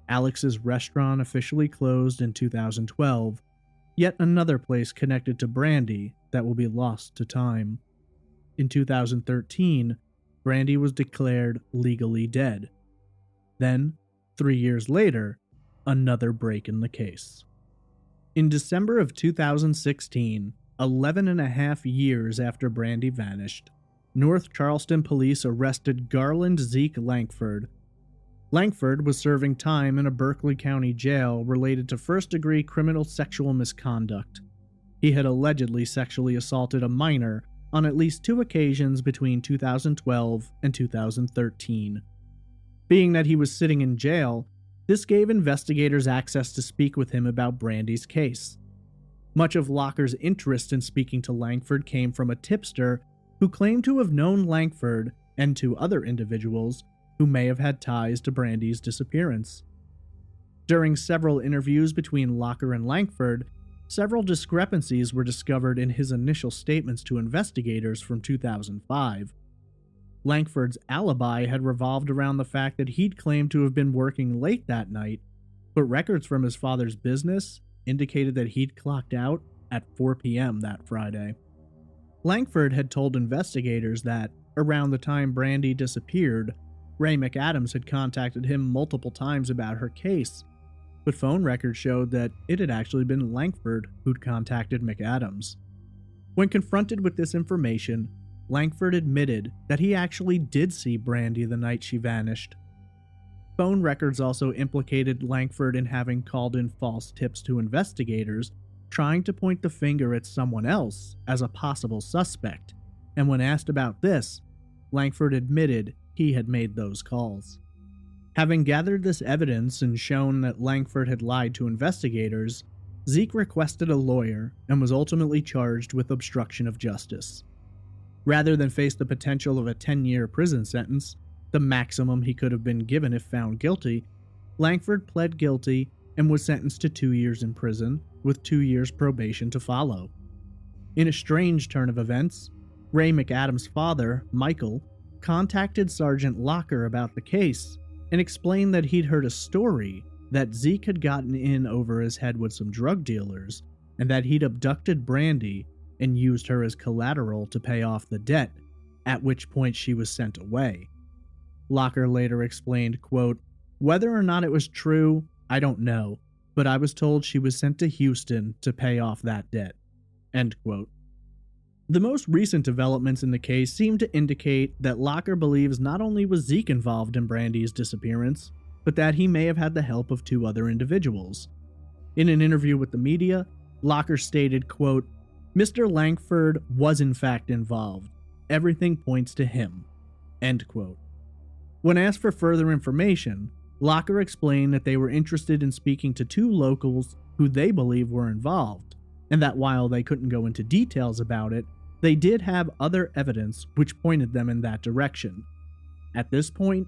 Alex's restaurant officially closed in 2012, yet another place connected to Brandi that will be lost to time. In 2013, Brandi was declared legally dead. Then, 3 years later, another break in the case. In December of 2016, 11 and a half years after Brandi vanished, North Charleston police arrested Garland Zeke Lankford. Lankford was serving time in a Berkeley County jail related to first-degree criminal sexual misconduct. He had allegedly sexually assaulted a minor on at least 2 occasions between 2012 and 2013. Being that he was sitting in jail, this gave investigators access to speak with him about Brandi's case. Much of Locker's interest in speaking to Lankford came from a tipster who claimed to have known Lankford and 2 other individuals who may have had ties to Brandi's disappearance. During several interviews between Locker and Lankford, several discrepancies were discovered in his initial statements to investigators from 2005. Lankford's alibi had revolved around the fact that he'd claimed to have been working late that night, but records from his father's business indicated that he'd clocked out at 4 p.m. that Friday. Lankford had told investigators that, around the time Brandi disappeared, Ray McAdams had contacted him multiple times about her case, but phone records showed that it had actually been Lankford who'd contacted McAdams. When confronted with this information, Lankford admitted that he actually did see Brandi the night she vanished. Phone records also implicated Lankford in having called in false tips to investigators, trying to point the finger at someone else as a possible suspect, and when asked about this, Lankford admitted he had made those calls. Having gathered this evidence and shown that Lankford had lied to investigators, Zeke requested a lawyer and was ultimately charged with obstruction of justice. Rather than face the potential of a 10-year prison sentence, the maximum he could have been given if found guilty, Lankford pled guilty and was sentenced to 2 years in prison, with 2 years probation to follow. In a strange turn of events, Ray McAdams' father, Michael, contacted Sergeant Locker about the case and explained that he'd heard a story that Zeke had gotten in over his head with some drug dealers and that he'd abducted Brandi and used her as collateral to pay off the debt, at which point she was sent away. Locker later explained, quote, "Whether or not it was true, I don't know, but I was told she was sent to Houston to pay off that debt." End quote. The most recent developments in the case seem to indicate that Locker believes not only was Zeke involved in Brandi's disappearance, but that he may have had the help of 2 other individuals. In an interview with the media, Locker stated, quote, "Mr. Lankford was in fact involved. Everything points to him." End quote. When asked for further information, Locker explained that they were interested in speaking to 2 locals who they believe were involved, and that while they couldn't go into details about it, they did have other evidence which pointed them in that direction. At this point,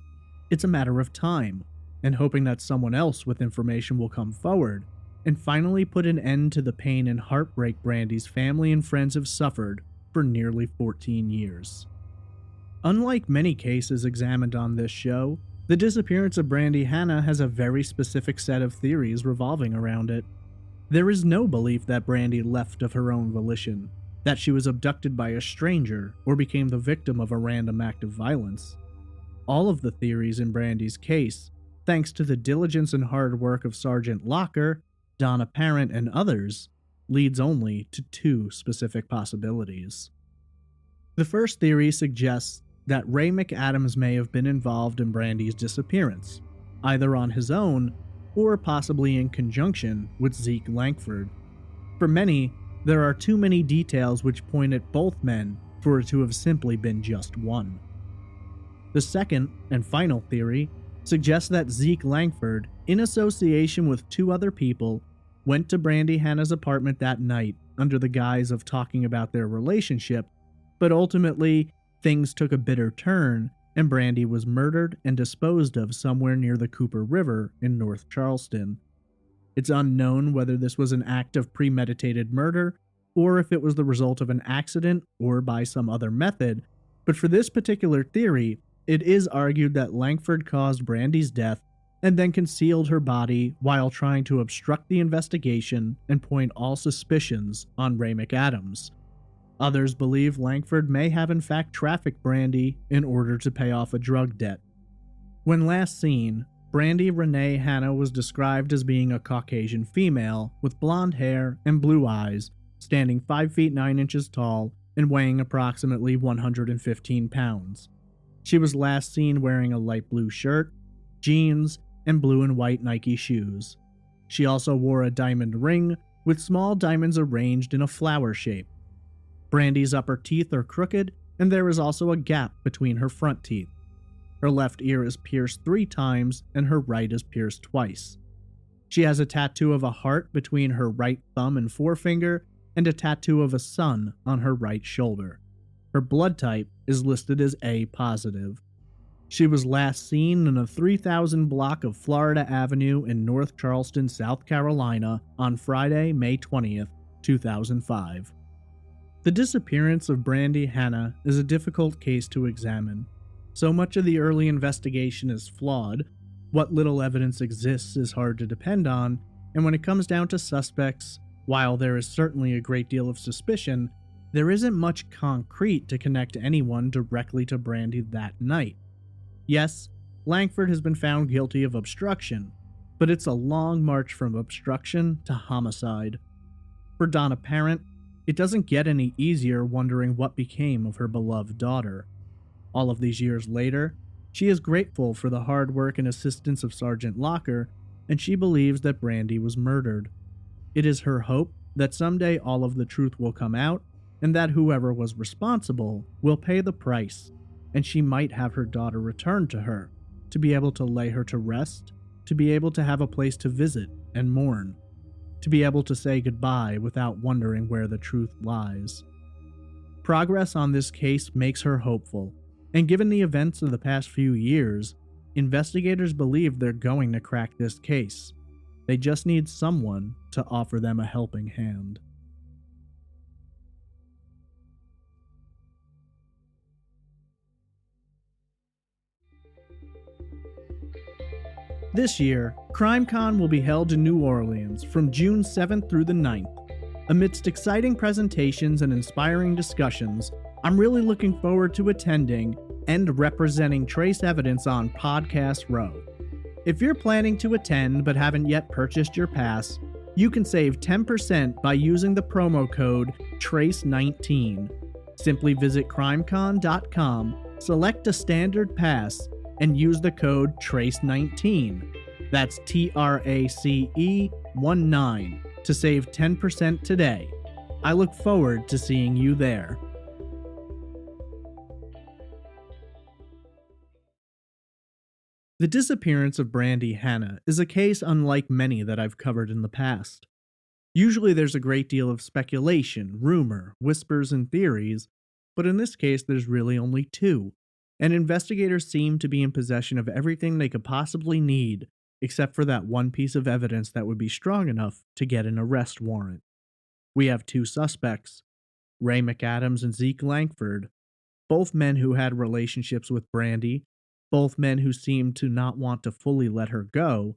it's a matter of time, and hoping that someone else with information will come forward and finally put an end to the pain and heartbreak Brandi's family and friends have suffered for nearly 14 years. Unlike many cases examined on this show, the disappearance of Brandy Hanna has a very specific set of theories revolving around it. There is no belief that Brandi left of her own volition, that she was abducted by a stranger or became the victim of a random act of violence. All of the theories in Brandi's case, thanks to the diligence and hard work of Sergeant Locker, Donna Parent, and others, leads only to 2 specific possibilities. The first theory suggests that Ray McAdams may have been involved in Brandi's disappearance, either on his own or possibly in conjunction with Zeke Lankford. For many, there are too many details which point at both men for it to have simply been just one. The second and final theory suggests that Zeke Lankford, in association with 2 other people, went to Brandy Hanna's apartment that night under the guise of talking about their relationship, but ultimately things took a bitter turn and Brandi was murdered and disposed of somewhere near the Cooper River in North Charleston. It's unknown whether this was an act of premeditated murder or if it was the result of an accident or by some other method, but for this particular theory, It is argued that Lankford caused Brandy's death and then concealed her body while trying to obstruct the investigation and point all suspicions on Ray McAdams. Others believe Lankford may have in fact trafficked Brandy in order to pay off a drug debt. When last seen, Brandy Renee Hanna was described as being a Caucasian female with blonde hair and blue eyes, standing 5 feet 9 inches tall and weighing approximately 115 pounds. She was last seen wearing a light blue shirt, jeans, and blue and white Nike shoes. She also wore a diamond ring with small diamonds arranged in a flower shape. Brandy's upper teeth are crooked, and there is also a gap between her front teeth. Her left ear is pierced 3 times, and her right is pierced twice. She has a tattoo of a heart between her right thumb and forefinger, and a tattoo of a sun on her right shoulder. Her blood type is listed as A positive. She was last seen in a 3000 block of Florida Avenue in North Charleston, South Carolina on Friday, May 20th, 2005. The disappearance of Brandy Hanna is a difficult case to examine. So much of the early investigation is flawed, what little evidence exists is hard to depend on, and when it comes down to suspects, while there is certainly a great deal of suspicion, there isn't much concrete to connect anyone directly to Brandy that night. Yes, Lankford has been found guilty of obstruction, but it's a long march from obstruction to homicide. For Donna Parent, it doesn't get any easier wondering what became of her beloved daughter. All of these years later, she is grateful for the hard work and assistance of Sergeant Locker, and she believes that Brandy was murdered. It is her hope that someday all of the truth will come out, and that whoever was responsible will pay the price, and she might have her daughter returned to her, to be able to lay her to rest, to be able to have a place to visit and mourn, to be able to say goodbye without wondering where the truth lies. Progress on this case makes her hopeful, and given the events of the past few years, investigators believe they're going to crack this case. They just need someone to offer them a helping hand. This year, CrimeCon will be held in New Orleans from June 7th through the 9th. Amidst exciting presentations and inspiring discussions, I'm really looking forward to attending and representing Trace Evidence on Podcast Row. If you're planning to attend but haven't yet purchased your pass, you can save 10% by using the promo code TRACE19. Simply visit crimecon.com, select a standard pass, and use the code TRACE19. That's TRACE19 to save 10% today. I look forward to seeing you there. The disappearance of Brandy Hanna is a case unlike many that I've covered in the past. Usually there's a great deal of speculation, rumor, whispers, and theories, but in this case there's really only 2, and investigators seem to be in possession of everything they could possibly need, except for that one piece of evidence that would be strong enough to get an arrest warrant. We have 2 suspects, Ray McAdams and Zeke Lankford, both men who had relationships with Brandy, both men who seemed to not want to fully let her go,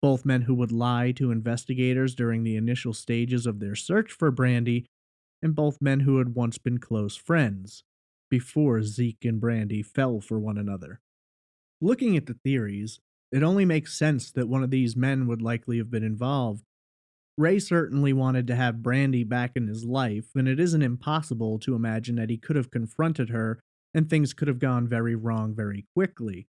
both men who would lie to investigators during the initial stages of their search for Brandy, and both men who had once been close friends, before Zeke and Brandy fell for one another. Looking at the theories, it only makes sense that one of these men would likely have been involved. Ray certainly wanted to have Brandy back in his life, and it isn't impossible to imagine that he could have confronted her and things could have gone very wrong very quickly.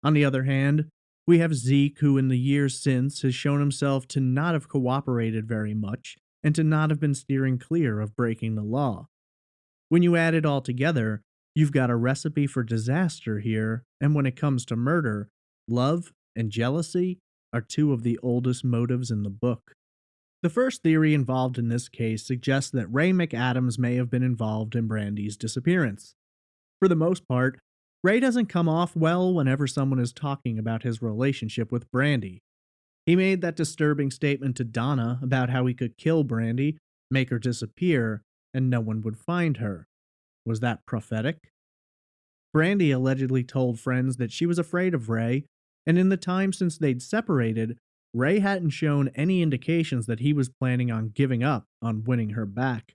On the other hand, we have Zeke, who in the years since has shown himself to not have cooperated very much and to not have been steering clear of breaking the law. When you add it all together, you've got a recipe for disaster here, and when it comes to murder, love and jealousy are 2 of the oldest motives in the book. The first theory involved in this case suggests that Ray McAdams may have been involved in Brandy's disappearance. For the most part, Ray doesn't come off well whenever someone is talking about his relationship with Brandy. He made that disturbing statement to Donna about how he could kill Brandy, make her disappear, and no one would find her. Was that prophetic? Brandy allegedly told friends that she was afraid of Ray, and in the time since they'd separated, Ray hadn't shown any indications that he was planning on giving up on winning her back.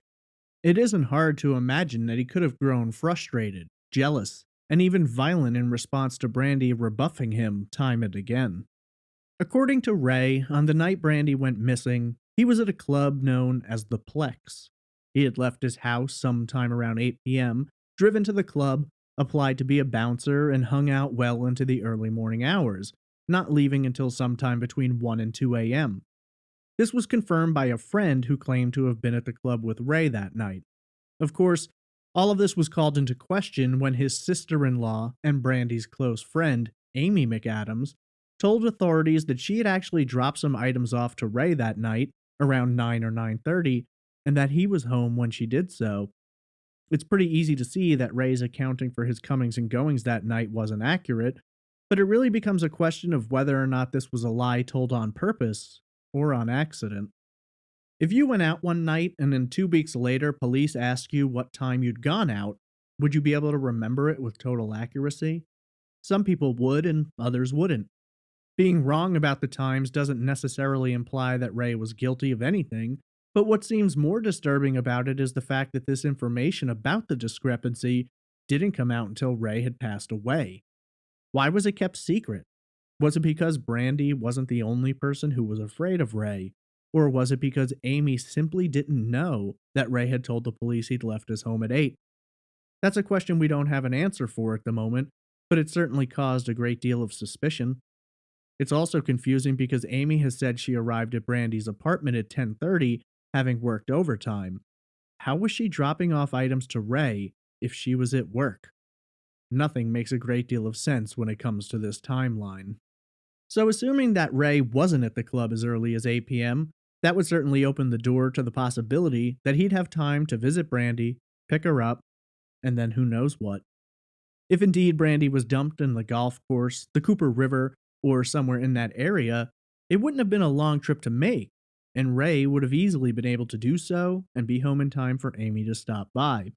It isn't hard to imagine that he could have grown frustrated, jealous, and even violent in response to Brandy rebuffing him time and again. According to Ray, on the night Brandy went missing, he was at a club known as the Plex. He had left his house sometime around 8 p.m., driven to the club, applied to be a bouncer, and hung out well into the early morning hours, not leaving until sometime between 1 and 2 a.m. This was confirmed by a friend who claimed to have been at the club with Ray that night. Of course, all of this was called into question when his sister-in-law and Brandy's close friend, Amy McAdams, told authorities that she had actually dropped some items off to Ray that night, around 9 or 9:30, and that he was home when she did so. It's pretty easy to see that Ray's accounting for his comings and goings that night wasn't accurate, but it really becomes a question of whether or not this was a lie told on purpose or on accident. If you went out one night and then 2 weeks later police asked you what time you'd gone out, would you be able to remember it with total accuracy? Some people would and others wouldn't. Being wrong about the times doesn't necessarily imply that Ray was guilty of anything, but what seems more disturbing about it is the fact that this information about the discrepancy didn't come out until Ray had passed away. Why was it kept secret? Was it because Brandy wasn't the only person who was afraid of Ray? Or was it because Amy simply didn't know that Ray had told the police he'd left his home at 8? That's a question we don't have an answer for at the moment, but it certainly caused a great deal of suspicion. It's also confusing because Amy has said she arrived at Brandy's apartment at 10:30, having worked overtime. How was she dropping off items to Ray if she was at work? Nothing makes a great deal of sense when it comes to this timeline. So, assuming that Ray wasn't at the club as early as 8 p.m., that would certainly open the door to the possibility that he'd have time to visit Brandy, pick her up, and then who knows what. If indeed Brandy was dumped in the golf course, the Cooper River, or somewhere in that area, it wouldn't have been a long trip to make, and Ray would have easily been able to do so and be home in time for Amy to stop by.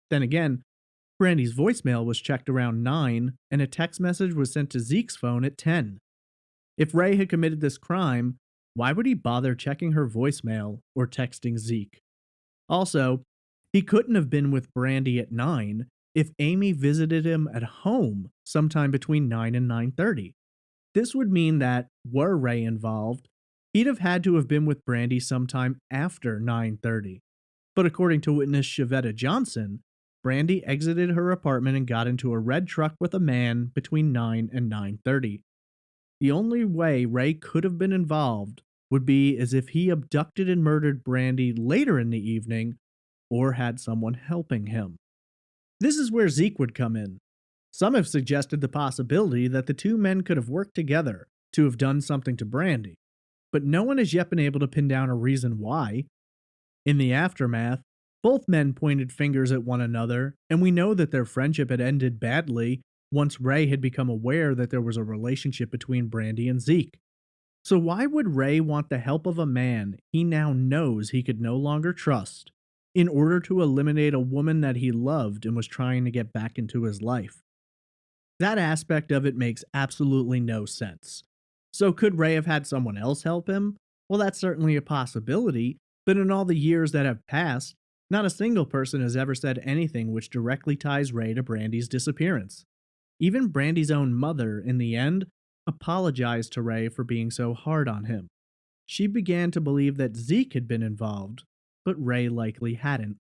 Then again, Brandy's voicemail was checked around 9, and a text message was sent to Zeke's phone at 10. If Ray had committed this crime, why would he bother checking her voicemail or texting Zeke? Also, he couldn't have been with Brandy at 9 if Amy visited him at home sometime between 9 and 9:30. This would mean that, were Ray involved, he'd have had to have been with Brandy sometime after 9:30. But according to witness Shavetta Johnson, Brandy exited her apartment and got into a red truck with a man between 9 and 9:30. The only way Ray could have been involved would be as if he abducted and murdered Brandy later in the evening or had someone helping him. This is where Zeke would come in. Some have suggested the possibility that the two men could have worked together to have done something to Brandy, but no one has yet been able to pin down a reason why. In the aftermath, both men pointed fingers at one another, and we know that their friendship had ended badly once Ray had become aware that there was a relationship between Brandy and Zeke. So why would Ray want the help of a man he now knows he could no longer trust in order to eliminate a woman that he loved and was trying to get back into his life? That aspect of it makes absolutely no sense. So could Ray have had someone else help him? Well, that's certainly a possibility, but in all the years that have passed, not a single person has ever said anything which directly ties Ray to Brandy's disappearance. Even Brandy's own mother, in the end, apologized to Ray for being so hard on him. She began to believe that Zeke had been involved, but Ray likely hadn't.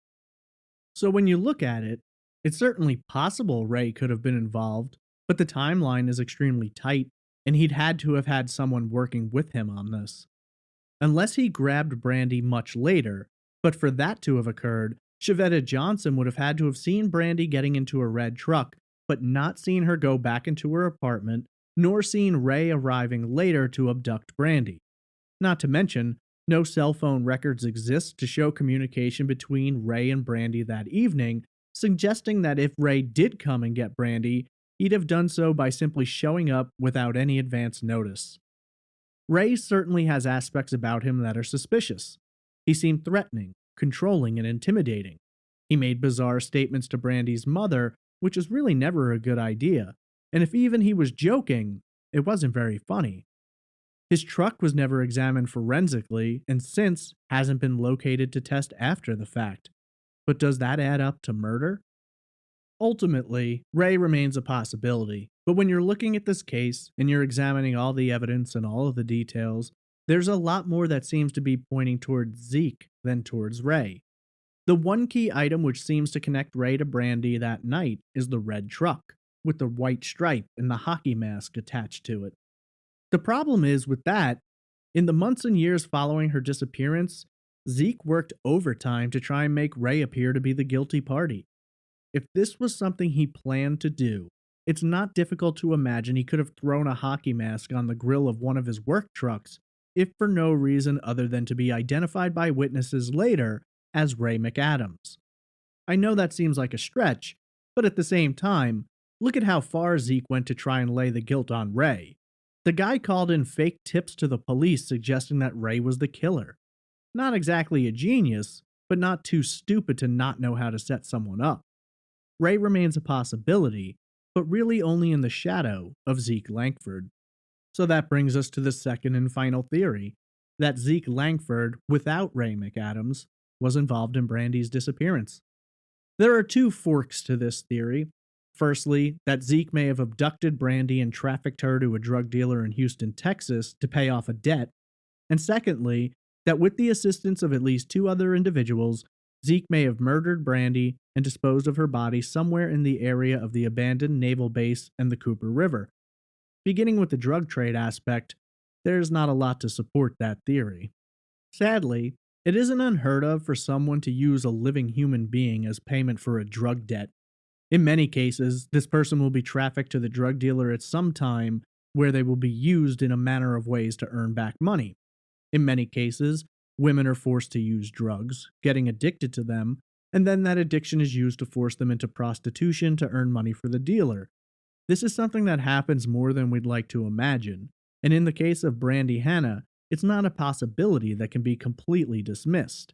So when you look at it, it's certainly possible Ray could have been involved, but the timeline is extremely tight, and he'd had to have had someone working with him on this. Unless he grabbed Brandy much later, but for that to have occurred, Shavetta Johnson would have had to have seen Brandy getting into a red truck, but not seen her go back into her apartment, nor seen Ray arriving later to abduct Brandy. Not to mention, no cell phone records exist to show communication between Ray and Brandy that evening, suggesting that if Ray did come and get Brandy, he'd have done so by simply showing up without any advance notice. Ray certainly has aspects about him that are suspicious. He seemed threatening, controlling, and intimidating. He made bizarre statements to Brandy's mother, which is really never a good idea. And if even he was joking, it wasn't very funny. His truck was never examined forensically and since hasn't been located to test after the fact. But does that add up to murder? Ultimately, Ray remains a possibility, but when you're looking at this case and you're examining all the evidence and all of the details, there's a lot more that seems to be pointing towards Zeke than towards Ray. The one key item which seems to connect Ray to Brandi that night is the red truck, with the white stripe and the hockey mask attached to it. The problem is with that, in the months and years following her disappearance, Zeke worked overtime to try and make Ray appear to be the guilty party. If this was something he planned to do, it's not difficult to imagine he could have thrown a hockey mask on the grill of one of his work trucks, if for no reason other than to be identified by witnesses later as Ray McAdams. I know that seems like a stretch, but at the same time, look at how far Zeke went to try and lay the guilt on Ray. The guy called in fake tips to the police suggesting that Ray was the killer. Not exactly a genius, but not too stupid to not know how to set someone up. Ray remains a possibility, but really only in the shadow of Zeke Lankford. So that brings us to the second and final theory, that Zeke Lankford, without Ray McAdams, was involved in Brandi's disappearance. There are two forks to this theory. Firstly, that Zeke may have abducted Brandi and trafficked her to a drug dealer in Houston, Texas to pay off a debt. And secondly, that with the assistance of at least two other individuals, Zeke may have murdered Brandi and disposed of her body somewhere in the area of the abandoned naval base and the Cooper River. Beginning with the drug trade aspect, there's not a lot to support that theory. Sadly, it isn't unheard of for someone to use a living human being as payment for a drug debt. In many cases, this person will be trafficked to the drug dealer at some time where they will be used in a manner of ways to earn back money. In many cases, women are forced to use drugs, getting addicted to them, and then that addiction is used to force them into prostitution to earn money for the dealer. This is something that happens more than we'd like to imagine, and in the case of Brandy Hanna, it's not a possibility that can be completely dismissed.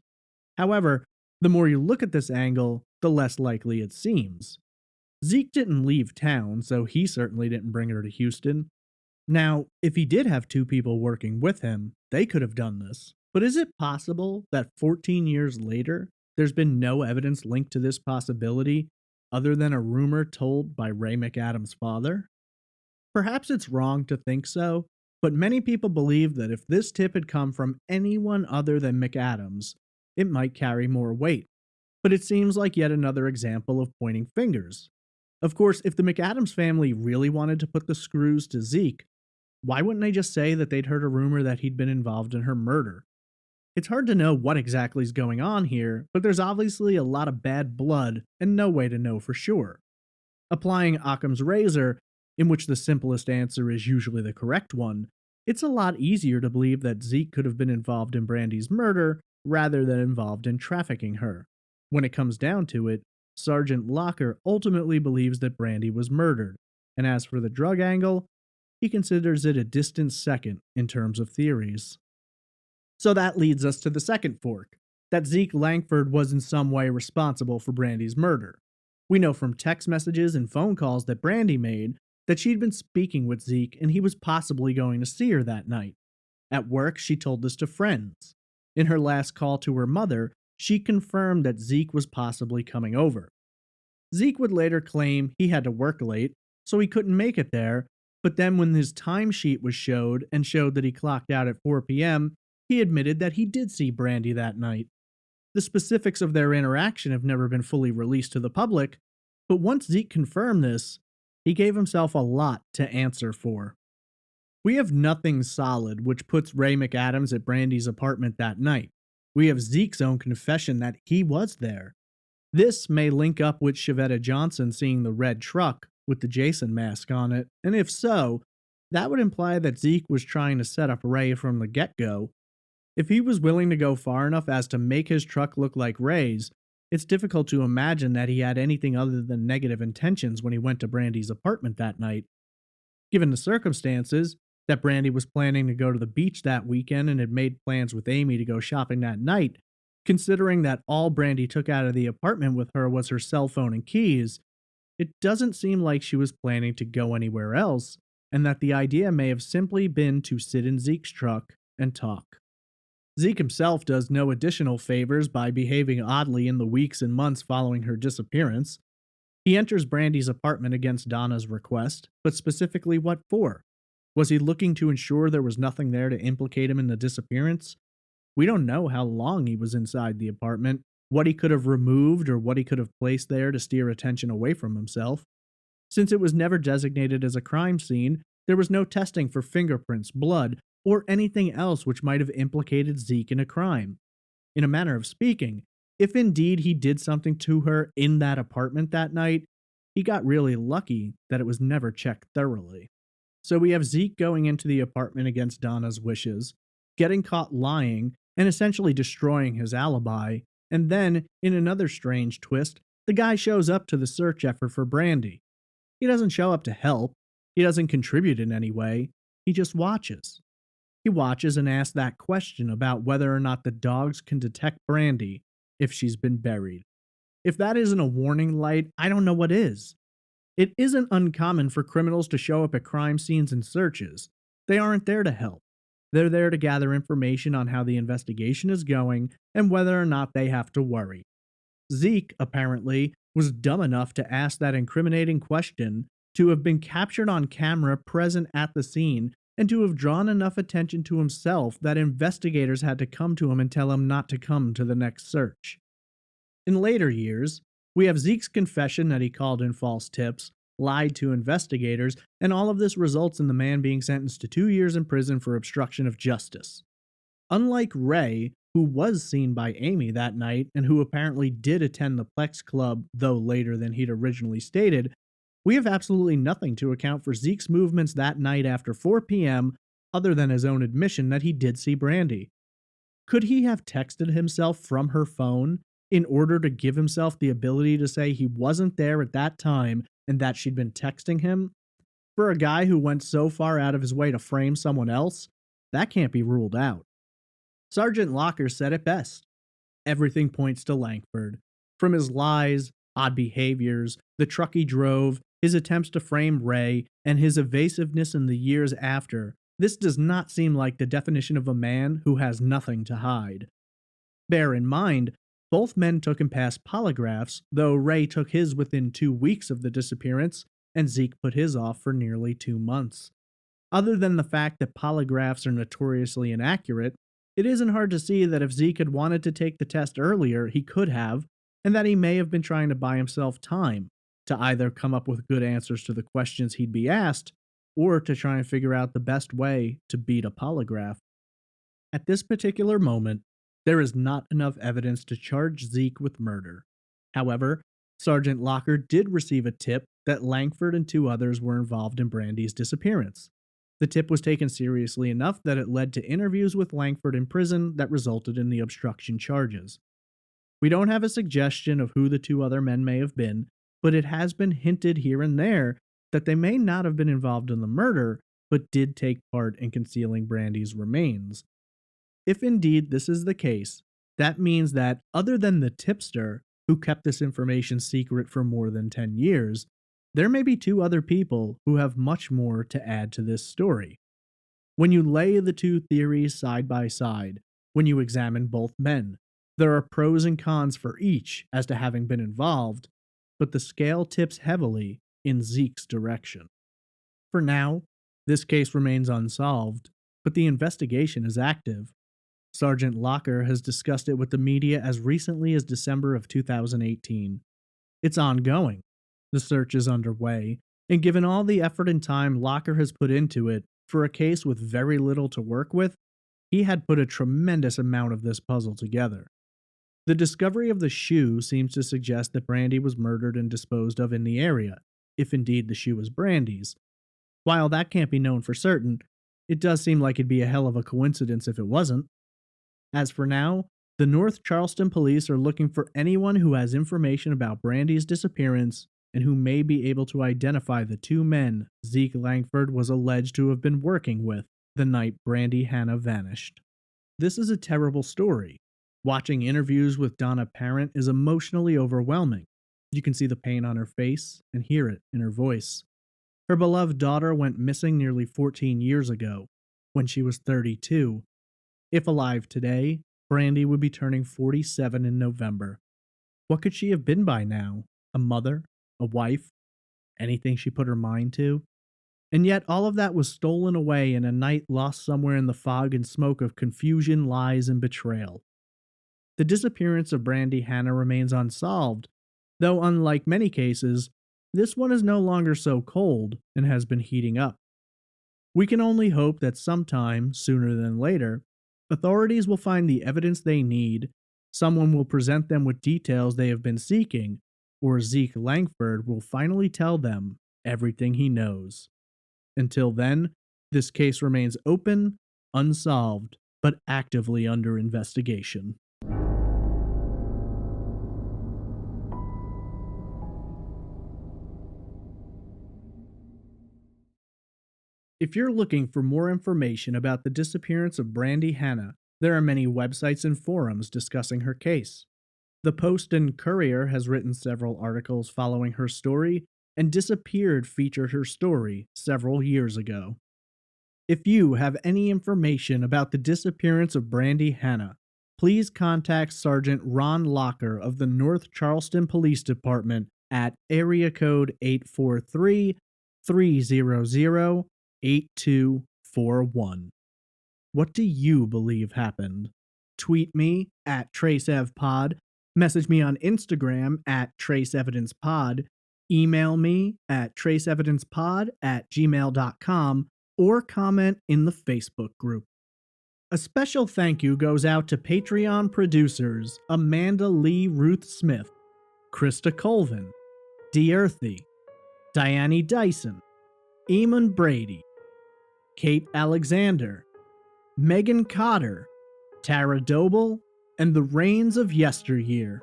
However, the more you look at this angle, the less likely it seems. Zeke didn't leave town, so he certainly didn't bring her to Houston. Now, if he did have two people working with him, they could have done this. But is it possible that 14 years later, there's been no evidence linked to this possibility other than a rumor told by Ray McAdams' father? Perhaps it's wrong to think so, but many people believe that if this tip had come from anyone other than McAdams, it might carry more weight. But it seems like yet another example of pointing fingers. Of course, if the McAdams family really wanted to put the screws to Zeke, why wouldn't they just say that they'd heard a rumor that he'd been involved in her murder? It's hard to know what exactly is going on here, but there's obviously a lot of bad blood and no way to know for sure. Applying Occam's razor, in which the simplest answer is usually the correct one, it's a lot easier to believe that Zeke could have been involved in Brandi's murder rather than involved in trafficking her. When it comes down to it, Sergeant Locker ultimately believes that Brandi was murdered, and as for the drug angle, he considers it a distant second in terms of theories. So that leads us to the second fork, that Zeke Lankford was in some way responsible for Brandi's murder. We know from text messages and phone calls that Brandi made that she'd been speaking with Zeke and he was possibly going to see her that night. At work, she told this to friends. In her last call to her mother, she confirmed that Zeke was possibly coming over. Zeke would later claim he had to work late, so he couldn't make it there, but then when his timesheet was showed and showed that he clocked out at 4 p.m., he admitted that he did see Brandi that night. The specifics of their interaction have never been fully released to the public, but once Zeke confirmed this, he gave himself a lot to answer for. We have nothing solid which puts Ray McAdams at Brandi's apartment that night. We have Zeke's own confession that he was there. This may link up with Shavetta Johnson seeing the red truck with the Jason mask on it, and if so, that would imply that Zeke was trying to set up Ray from the get-go. If he was willing to go far enough as to make his truck look like Ray's, it's difficult to imagine that he had anything other than negative intentions when he went to Brandi's apartment that night. Given the circumstances, that Brandi was planning to go to the beach that weekend and had made plans with Amy to go shopping that night, considering that all Brandi took out of the apartment with her was her cell phone and keys, It doesn't seem like she was planning to go anywhere else, and that the idea may have simply been to sit in Zeke's truck and talk. Zeke himself does no additional favors by behaving oddly in the weeks and months following her disappearance. He enters Brandy's apartment against Donna's request, but specifically what for? Was he looking to ensure there was nothing there to implicate him in the disappearance? We don't know how long he was inside the apartment, what he could have removed, or what he could have placed there to steer attention away from himself. Since it was never designated as a crime scene, there was no testing for fingerprints, blood, or anything else which might have implicated Zeke in a crime. In a manner of speaking, if indeed he did something to her in that apartment that night, he got really lucky that it was never checked thoroughly. So we have Zeke going into the apartment against Donna's wishes, getting caught lying, and essentially destroying his alibi, and then, in another strange twist, the guy shows up to the search effort for Brandy. He doesn't show up to help, he doesn't contribute in any way, he just watches. He watches and asks that question about whether or not the dogs can detect Brandy if she's been buried. If that isn't a warning light, I don't know what is. It isn't uncommon for criminals to show up at crime scenes and searches. They aren't there to help. They're there to gather information on how the investigation is going and whether or not they have to worry. Zeke, apparently, was dumb enough to ask that incriminating question, to have been captured on camera present at the scene, and to have drawn enough attention to himself that investigators had to come to him and tell him not to come to the next search. In later years, we have Zeke's confession that he called in false tips, lied to investigators, and all of this results in the man being sentenced to 2 years in prison for obstruction of justice. Unlike Ray, who was seen by Amy that night and who apparently did attend the Plex Club, though later than he'd originally stated, we have absolutely nothing to account for Zeke's movements that night after 4 p.m. other than his own admission that he did see Brandy. Could he have texted himself from her phone in order to give himself the ability to say he wasn't there at that time and that she'd been texting him? For a guy who went so far out of his way to frame someone else, that can't be ruled out. Sergeant Locker said it best. Everything points to Lankford. From his lies, odd behaviors, the truck he drove, his attempts to frame Ray, and his evasiveness in the years after, this does not seem like the definition of a man who has nothing to hide. Bear in mind, both men took and passed polygraphs, though Ray took his within 2 weeks of the disappearance, and Zeke put his off for nearly 2 months. Other than the fact that polygraphs are notoriously inaccurate, it isn't hard to see that if Zeke had wanted to take the test earlier, he could have, and that he may have been trying to buy himself time to either come up with good answers to the questions he'd be asked, or to try and figure out the best way to beat a polygraph. At this particular moment, there is not enough evidence to charge Zeke with murder. However, Sergeant Locker did receive a tip that Lankford and 2 others were involved in Brandy's disappearance. The tip was taken seriously enough that it led to interviews with Lankford in prison that resulted in the obstruction charges. We don't have a suggestion of who the 2 other men may have been, but it has been hinted here and there that they may not have been involved in the murder, but did take part in concealing Brandy's remains. If indeed this is the case, that means that, other than the tipster, who kept this information secret for more than 10 years, there may be 2 other people who have much more to add to this story. When you lay the 2 theories side by side, when you examine both men, there are pros and cons for each as to having been involved, but the scale tips heavily in Zeke's direction. For now, this case remains unsolved, but the investigation is active. Sergeant Locker has discussed it with the media as recently as December of 2018. It's ongoing. The search is underway, and given all the effort and time Locker has put into it, for a case with very little to work with, he had put a tremendous amount of this puzzle together. The discovery of the shoe seems to suggest that Brandy was murdered and disposed of in the area, if indeed the shoe was Brandy's. While that can't be known for certain, it does seem like it'd be a hell of a coincidence if it wasn't. As for now, the North Charleston police are looking for anyone who has information about Brandy's disappearance and who may be able to identify the 2 men Zeke Lankford was alleged to have been working with the night Brandy Hanna vanished. This is a terrible story. Watching interviews with Donna Parent is emotionally overwhelming. You can see the pain on her face and hear it in her voice. Her beloved daughter went missing nearly 14 years ago, when she was 32. If alive today, Brandi would be turning 47 in November. What could she have been by now? A mother? A wife? Anything she put her mind to? And yet all of that was stolen away in a night lost somewhere in the fog and smoke of confusion, lies, and betrayal. The disappearance of Brandy Hanna remains unsolved, though unlike many cases, this one is no longer so cold and has been heating up. We can only hope that sometime, sooner than later, authorities will find the evidence they need, someone will present them with details they have been seeking, or Zeke Lankford will finally tell them everything he knows. Until then, this case remains open, unsolved, but actively under investigation. If you're looking for more information about the disappearance of Brandy Hanna, there are many websites and forums discussing her case. The Post and Courier has written several articles following her story, and Disappeared featured her story several years ago. If you have any information about the disappearance of Brandy Hanna, please contact Sergeant Ron Locker of the North Charleston Police Department at area code 843-300-8241. What do you believe happened? Tweet me at TraceEvPod, message me on Instagram at TraceEvidencePod, email me at traceevidencepod@gmail.com, or comment in the Facebook group. A special thank you goes out to Patreon producers Amanda Lee Ruth Smith, Krista Colvin, D'Earthy, Diane Dyson, Eamon Brady, Kate Alexander, Megan Cotter, Tara Doble, and the Rains of Yesteryear.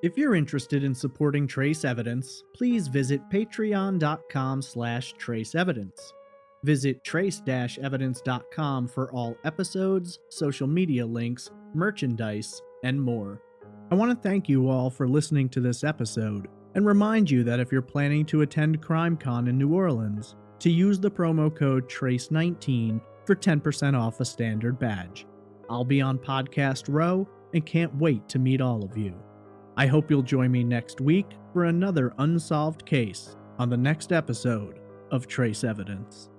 If you're interested in supporting Trace Evidence, please visit patreon.com/traceevidence. Visit trace-evidence.com for all episodes, social media links, merchandise, and more. I want to thank you all for listening to this episode, and remind you that if you're planning to attend CrimeCon in New Orleans, to use the promo code TRACE19 for 10% off a standard badge. I'll be on Podcast Row and can't wait to meet all of you. I hope you'll join me next week for another unsolved case on the next episode of Trace Evidence.